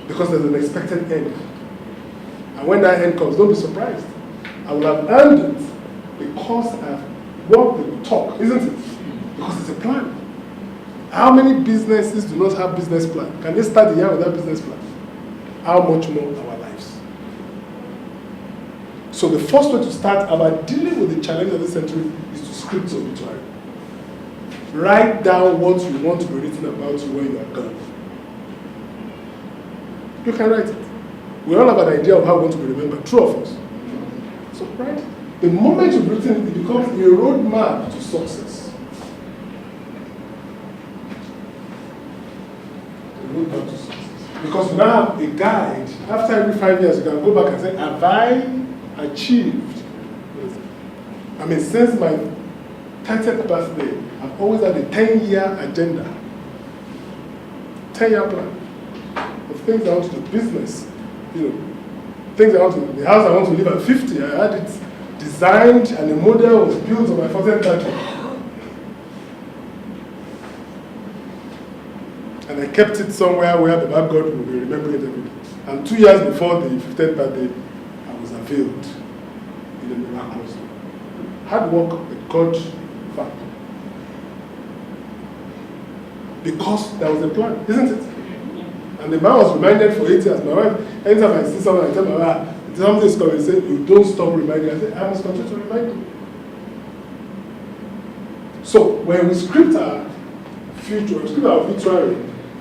Because there's an expected end. And when that end comes, don't be surprised. I will have earned it because I've walked the talk, isn't it? Because it's a plan. How many businesses do not have business plan? Can they start the year without business plan? How much more our lives? So the first way to start about dealing with the challenge of this century is to script obituary. Write down what you want to be written about you when you are gone. You can write it. We all have an idea of how we want to be remembered. True or false? So write it. The moment you've written it, it becomes a roadmap to success. Because now a guide, after every 5 years, you can go back and say, have I achieved? I mean, since my 30th birthday, I've always had a 10-year agenda. 10-year plan of things I want to do, business, things I want to do. The house I want to live at 50, I had it designed and the model was built on my 40th birthday. And I kept it somewhere where the back God will be remembering it every day. And 2 years before the 50th birthday, I was availed in a miraculous way. Hard work with God factor. Because there was a plan, isn't it? And the man was reminded for 8 years. My wife, anytime I see someone, I tell my wife, something is coming, say, you don't stop reminding. I say, I must continue to remind you. So when we script our future, we script our obituary,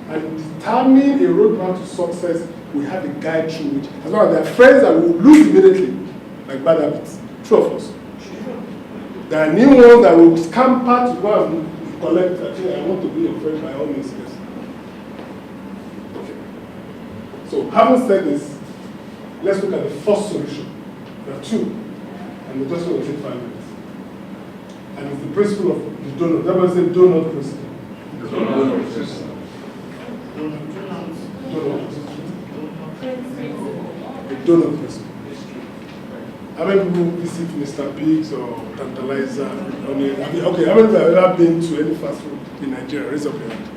and determine a roadmap to success, we have a guide through which, as long as there are friends that we will lose immediately, like bad habits. True or false? There are new ones that will scamper to go and collect. Actually, I want to be your friend by all means. Yes. Okay. So, having said this, let's look at the first solution. There are two, and we're just going to take 5 minutes. And it's the principle of the donut. Everybody say donut principle. The donut principle. The donut principle. How many people visit Mr. Biggs or Tantalizer? Okay, how many people have ever been to any fast food in Nigeria? Raise up your hand.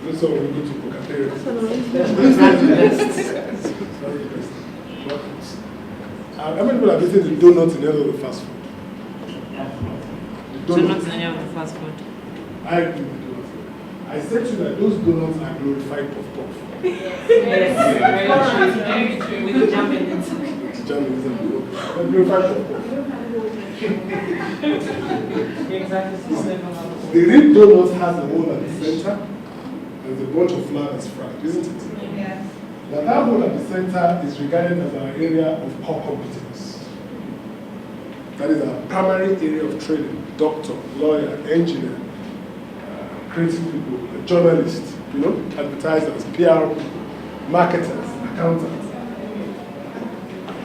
That's all we go to Bocatera. That's the best. How many people have eaten the donuts in any of the fast food? Donuts in any of the fast food. I agree with donuts. I said to you that those donuts are glorified puff-puff. Yes, very true. With the jam in it. Jam in it. Glorified puff-puff. The real donut has a hole at the center and the bunch of flour is fried, isn't it? Yes. Now that hole at the center is regarded as our area of core competence. That is our primary area of training. Doctor, lawyer, engineer, creative people, journalists, advertisers, PR people, marketers, accountants.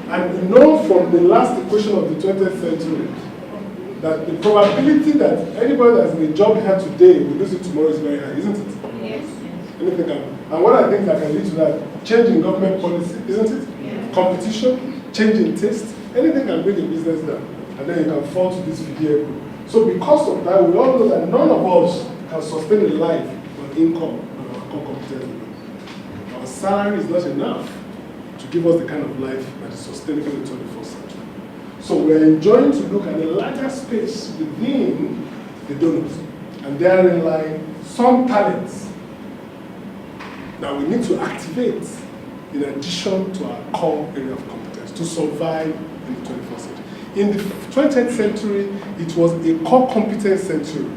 And we know from the last equation of the 20th century that the probability that anybody that's in a job here today will lose it tomorrow is very high, isn't it? Yes. A Anything can. And what I think that can lead to that, change in government policy, isn't it? Yeah. Competition, change in taste, anything can bring a business down. And then you can fall to this vehicle. So because of that, we all know that none of us can sustain a life on income and our core competence. Our salary is not enough to give us the kind of life that is sustainable in the 21st century. So we're enjoying to look at the larger space within the donors. And therein lie some talents that we need to activate in addition to our core area of competence to survive in the 21st century. In the 20th century, it was a core competence century.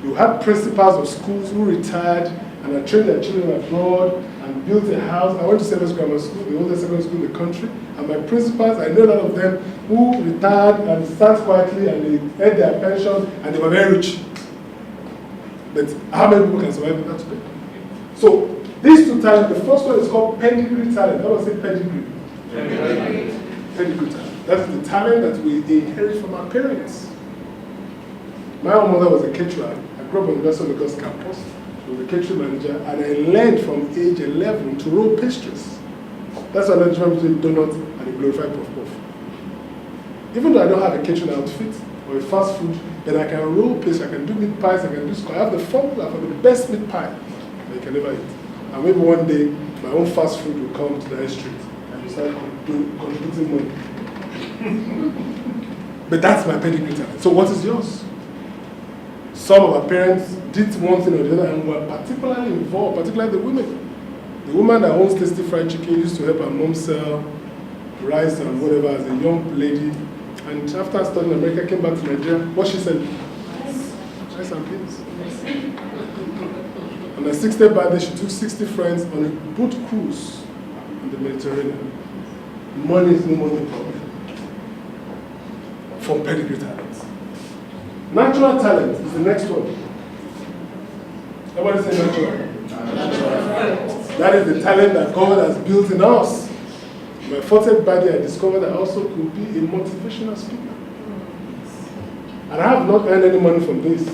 You had principals of schools who retired and had trained their children abroad and built a house. I went to Sevens Grammar School, the oldest secondary school in the country, and my principals, I know a lot of them who retired and sat quietly and they had their pension and they were very rich. But how many people can survive with that today? So these two talents, the first one is called pedigree talent. How do I say pedigree? Pedigree talent. That's the talent that we inherit from our parents. My own mother was a caterer. I grew up on the University of Lagos campus. She was a catering manager, and I learned from age 11 to roll pastries. That's why I learned between donut and a glorified puff puff. Even though I don't have a catering outfit or a fast food, then I can roll pastry, I can do meat pies, I can do square. I have the formula for the best meat pie that you can ever eat. And maybe one day, my own fast food will come to the high street and you start contributing money. But that's my pedigree talent. So what is yours? Some of our parents did one thing or the other and were particularly involved, particularly the women. The woman that owns Tasty Fried Chicken used to help her mom sell rice and whatever as a young lady. And after studying in America, came back to Nigeria. What she said? Rice and beans. On her 60th birthday, she took 60 friends on a boat cruise in the Mediterranean. Money is no money problem. From pedigree talents. Natural talent is the next one. Everybody say natural. That is the talent that God has built in us. My 40th birthday, I discovered that I also could be a motivational speaker. And I have not earned any money from this.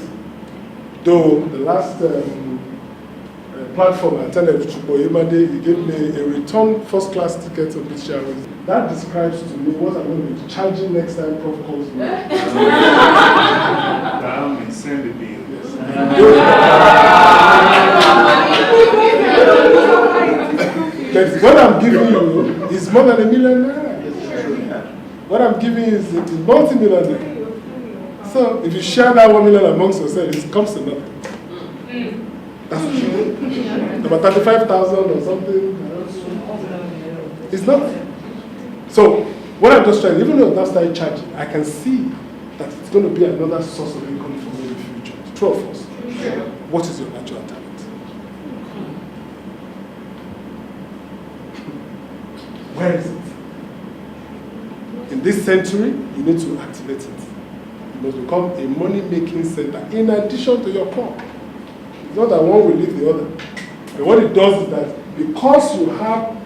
Though the last platform I attended, he gave me a return first-class ticket to British Airways. That describes to me what I'm going to be charging next time Prof calls me. Down and send the bill. But what I'm giving you is more than $1 million. What I'm giving you is multi-million. So if you share that 1 million amongst yourselves, it comes to nothing. That's true. About 35,000 or something. It's not. So what I'm just trying, even though I've started charging, I can see that it's going to be another source of income for me in the future. True of us. What is your natural talent? Where is it? In this century, you need to activate it. It must become a money-making center in addition to your core. It's not that one will leave the other. But what it does is that because you have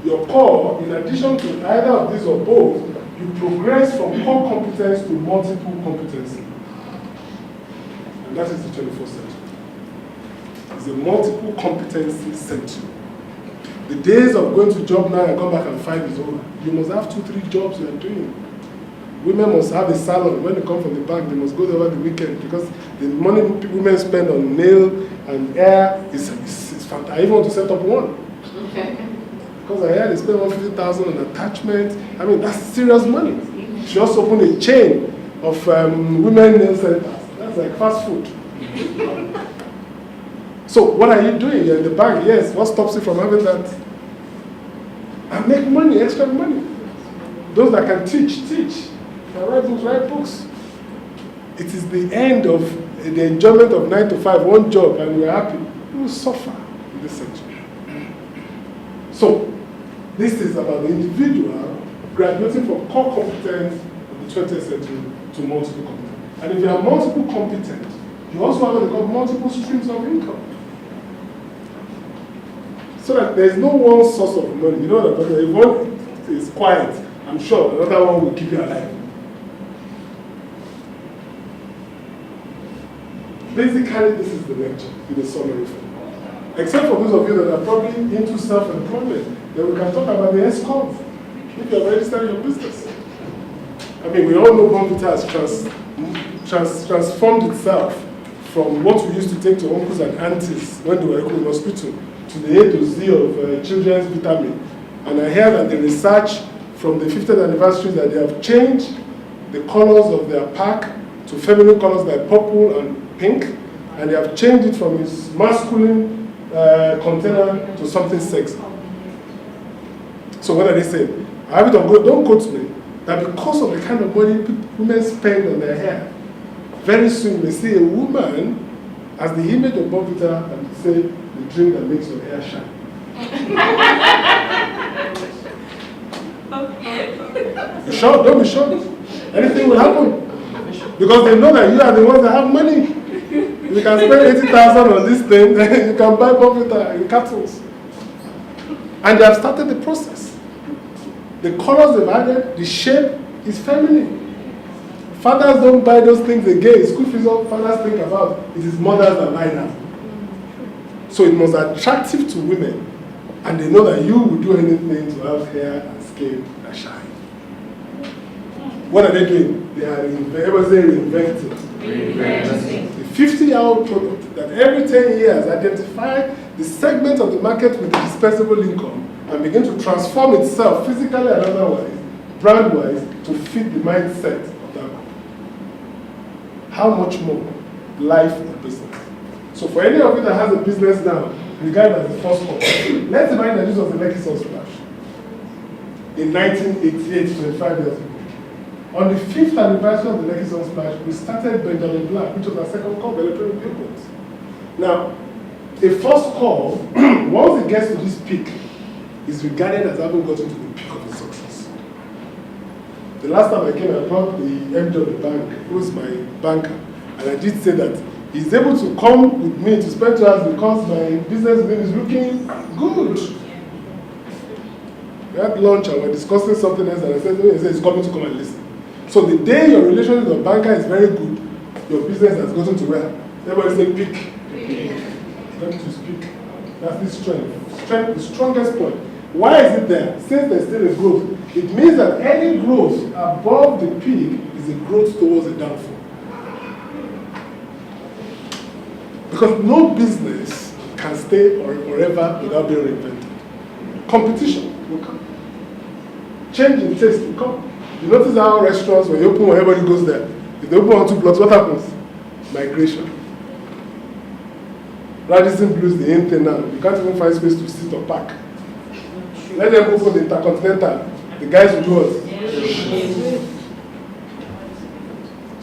your core, in addition to either of these or both, you progress from core competence to multiple competency. And that is the 21st century. It's a multiple competency century. The days of going to job 9 and come back at 5 is over. You must have 2-3 jobs you are doing. Women must have a salon. When they come from the bank, they must go there over the weekend because the money women spend on nail and hair is fantastic. I even want to set up one. Because I heard they spend 150,000 on attachment. I mean, that's serious money. She also opened a chain of women nail centers. That's like fast food. So what are you doing? You're in the bank, yes. What stops you from having that? And make money, extra money. Those that can teach. Can write books. It is the end of the enjoyment of 9 to 5, one job, and we're happy. We will suffer in this century. So, this is about the individual graduating from core competence of the 20th century to multiple competence. And if you are multiple competent, you also have what they call multiple streams of income. So that there is no one source of money. You know that if one is quiet, I'm sure another one will keep you alive. Basically, this is the lecture in a summary form. Except for those of you that are probably into self-employment, then we can talk about the S-curve. If you have registered your business. I mean, we all know Bonvita has transformed itself from what we used to take to uncles and aunties when they were in hospital to the A to Z of children's vitamin. And I hear that the research from the 50th anniversary that they have changed the colors of their pack to feminine colors like purple and pink, and they have changed it from its masculine container to something sexy. So what are they saying? I have it on go, don't quote me, that because of the kind of money women spend on their hair, very soon you may see a woman as the image of Bonvita and say, the drink that makes your hair shine. Be sure, don't be sure. Anything will happen. Because they know that you are the ones that have money. You can spend 80,000 on this thing, you can buy Bonvita in cartons. And they have started the process. The colors they've added, the shape is feminine. Fathers don't buy those things again. School fees, all fathers think about, it is mothers that buy now. So it must be attractive to women. And they know that you will do anything to have hair and skin that shine. What are they doing? They are reinventing. The 50-year-old product that every 10 years identify the segment of the market with the dispensable income and begin to transform itself physically and otherwise, brand-wise, to fit the mindset of that group. How much more life or business? So for any of you that has a business now, regard as the first one. Let's imagine that this was the Lekki Sun Splash in 1988, 25 years ago. On the 5th anniversary of the Lekki Sun Splash, we started Benjamin Black, which was our second call for electronic billboards. Now, a first call, once it gets to this peak, is regarded as having gotten to the peak of its success. The last time I came, I brought the MD of the bank, who was my banker, and I did say that he's able to come with me to spend 2 hours because my business with him is looking good. We had lunch and we were discussing something else, and I said, no, he said, he's coming to come and listen. So the day your relationship with your banker is very good, your business has gotten to where? Everybody say peak. Going to speak. That's the strength. Strength, the strongest point. Why is it there? Since there's still a growth, it means that any growth above the peak is a growth towards a downfall. Because no business can stay forever without being reinvented. Competition will come. Change in taste will come. You notice how restaurants, when you open one, everybody goes there. If they open 1 2 blocks, what happens? Migration. Radisson Blues, the in thing now. You can't even find space to sit or park. Let them open the Intercontinental. The guys will do what?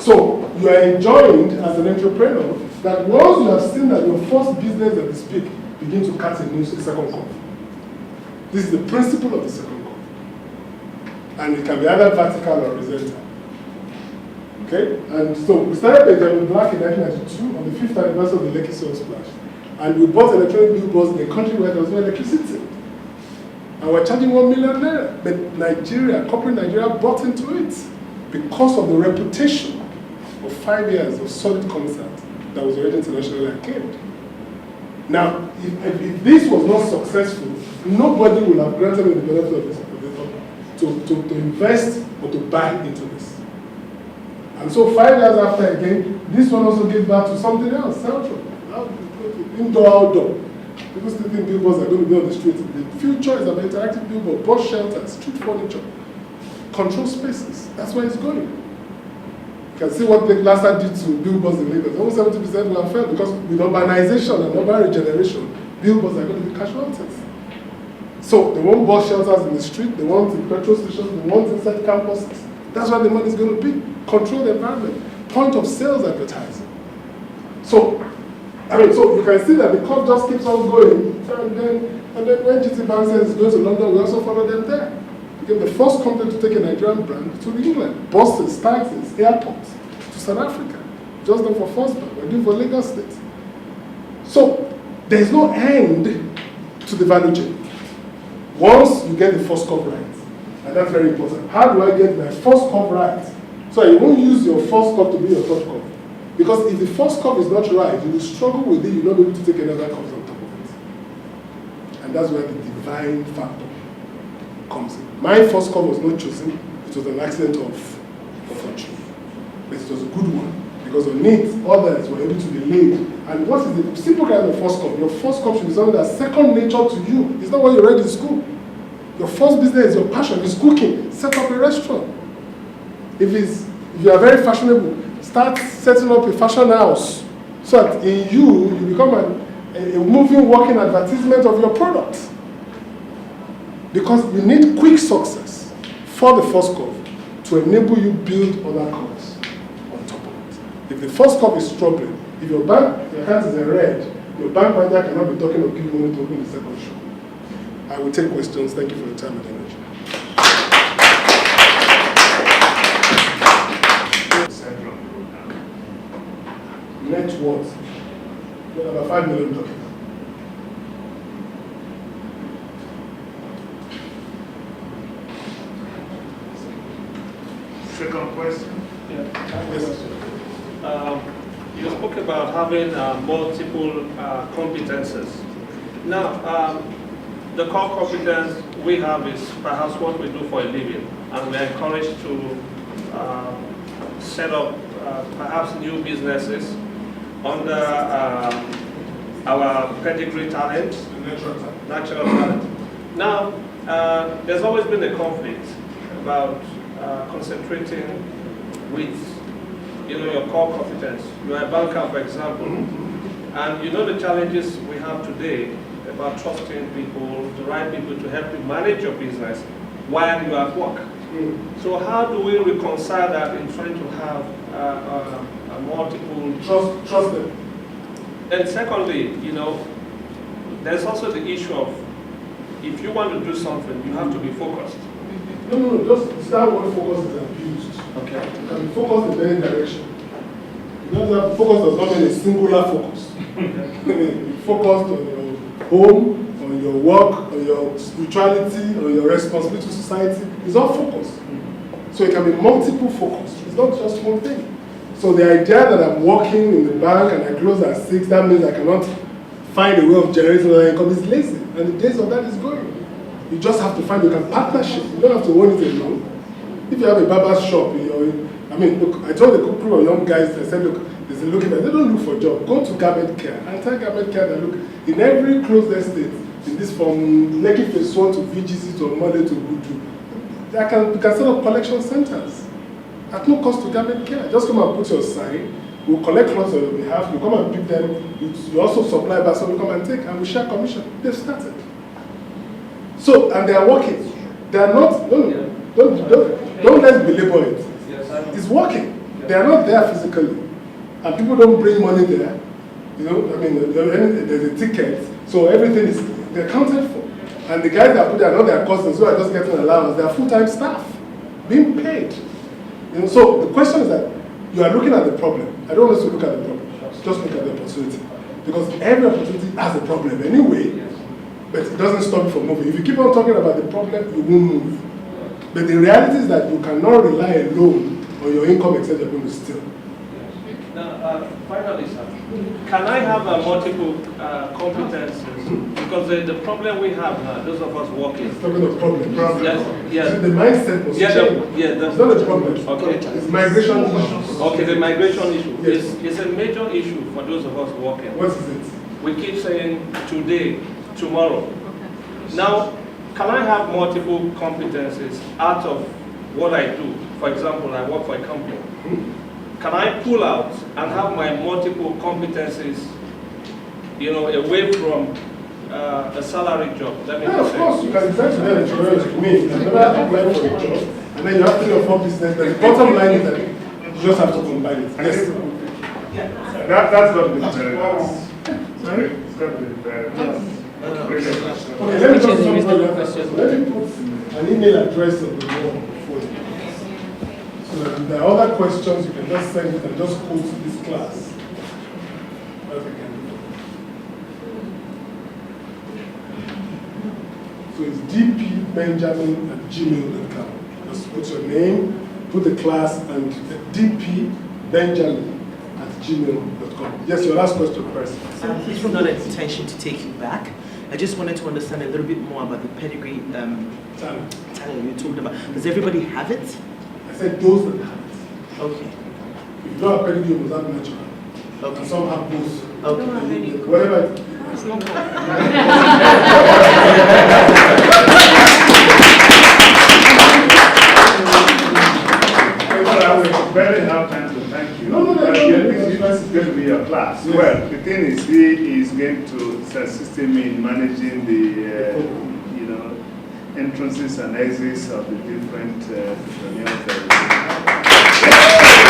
So, you are enjoined as an entrepreneur that once you have seen that your first business at this peak, begin to cut a new second curve. This is the principle of the second curve. And it can be either vertical or horizontal. Okay? And so we started Benjamin Black in 1992 on the 5th anniversary of the Lekki Sun Splash. And we bought electronic billboards in a country where there was no electricity. And we're charging 1 million naira. But Nigeria, corporate Nigeria bought into it because of the reputation of 5 years of solid concert that was already internationally acclaimed. Now, if this was not successful, nobody would have granted me the benefit of this to invest or to buy into this. And so 5 years after again, this one also gave back to something else, CELTRON. Indoor, outdoor. People still think billboards are going to be on the street. The future is about interactive billboard, bus shelters, street furniture, control spaces. That's where it's going. You can see what Blake Lassa did to billboards in Lagos. Almost 70% will have failed because with urbanization and urban regeneration, billboards are going to be casualties. So they want bus shelters in the street, they want the petrol stations, they want inside campuses. That's where the money is going to be. Controlled environment, point of sales advertising. So, so you can see that the curve just keeps on going, and then when GT Bank says it's going to London, we also follow them there. We became the first company to take a Nigerian brand to England, buses, taxis, airports, to South Africa. Just done for First Bank, we're doing for Lagos State. So there is no end to the value chain. Once you get the first curve right, and that's very important. How do I get my first curve right? So you won't use your first curve to be your third curve. Because if the first curve is not right, you will struggle with it, you'll not be able to take another curve on top of it. that's where the divine factor comes in. My first call was not chosen, it was an accident of fortune. But it was a good one, because on it, others were able to be laid. And what is the simple kind of first call? Your first call should be something that's second nature to you. It's not what you read in school. Your first business is your passion, is cooking. Set up a restaurant. If you are very fashionable, start setting up a fashion house. So that in you become a moving, walking advertisement of your product. Because you need quick success for the first curve to enable you build other curves on top of it. If the first curve is struggling, if your account is in red, your bank manager cannot be talking of giving money to open the second shop. I will take questions. Thank you for your time and energy. Net worth. About $5 million. Second question. You spoke about having multiple competences. Now, the core competence we have is perhaps what we do for a living, and we are encouraged to set up perhaps new businesses under our pedigree talent, natural talent. Now, there's always been a conflict about concentrating with your core competence. You are a banker, for example, and you know the challenges we have today about trusting people, the right people to help you manage your business while you are at work. So how do we reconcile that in trying to have a multiple trust them? And secondly, there's also the issue of if you want to do something, you have to be focused. No, just that word focus is abused. Okay. You can be focused in any direction. That focus does not mean a singular focus. Focused on your home, on your work, on your spirituality, on your responsibility to society. It's all focus. So it can be multiple focus. It's not just one thing. So the idea that I'm working in the bank and I close at 6, that means I cannot find a way of generating another income is lazy. And the days of that is going. You just have to find a partnership. You don't have to own it alone. If you have a barber's shop, look, I told a group of young guys, I said, look, they said, they don't look for a job. Go to garment care and tell garment care that, look, in every closed estate, in this from Lekki Phase 1 to VGC to Omode to Budu, you can set up collection centers at no cost to garment care. Just come and put your sign. We'll collect clothes on your behalf. You come and pick them. You also supply back, so we come and take, and we share commission. They've started. So, and they are working. They are not, don't let's belabor it. It's working. They are not there physically. And people don't bring money there. There's a ticket. So everything is, they're accounted for. And the guys that put there are not their cousins who are just getting allowance. They are full-time staff being paid. So the question is that you are looking at the problem. I don't want us to look at the problem. Just look at the opportunity. Because every opportunity has a problem anyway. But it doesn't stop you from moving. If you keep on talking about the problem, you won't move. But the reality is that you cannot rely alone on your income except you're going to steal. Now, finally, sir, can I have multiple competences? Because the problem we have now, those of us working. It's talking of problem. Yes. The mindset was changed. It's not a problem. Okay. It's migration issue. Okay, the migration issue. Yes. It's a major issue for those of us working. What is it? We keep saying today, tomorrow. Now, can I have multiple competencies out of what I do? For example, I work for a company. Can I pull out and have my multiple competencies, away from a salary job? Of course, you can decide to be an entrepreneur like me. I've never applied for a job, and then you have 3 or 4 business. But the bottom line is that you just have to combine it. Yes. That's got to be very nice. Sorry? It's got to be very nice. Okay, let me just let me put an email address on the wall for you. So that if there are other questions, you can just send it and just quote this class. So it's dpbenjamin@gmail.com. Just put your name, put the class, and dpbenjamin@gmail.com. gmail.com. Yes, your last question first. It's not an intention to take you back. I just wanted to understand a little bit more about the pedigree talent you talked about. Does everybody have it? I said those that have it. Okay. If you don't have pedigree, it was that natural. Okay. And some have both. Okay. don't have any. Whatever. It's not We're very have time to thank you. No. This is going to be your class. Yes. Well, the thing is, he is going to assist him in managing the, entrances and exits of the different entrepreneurs.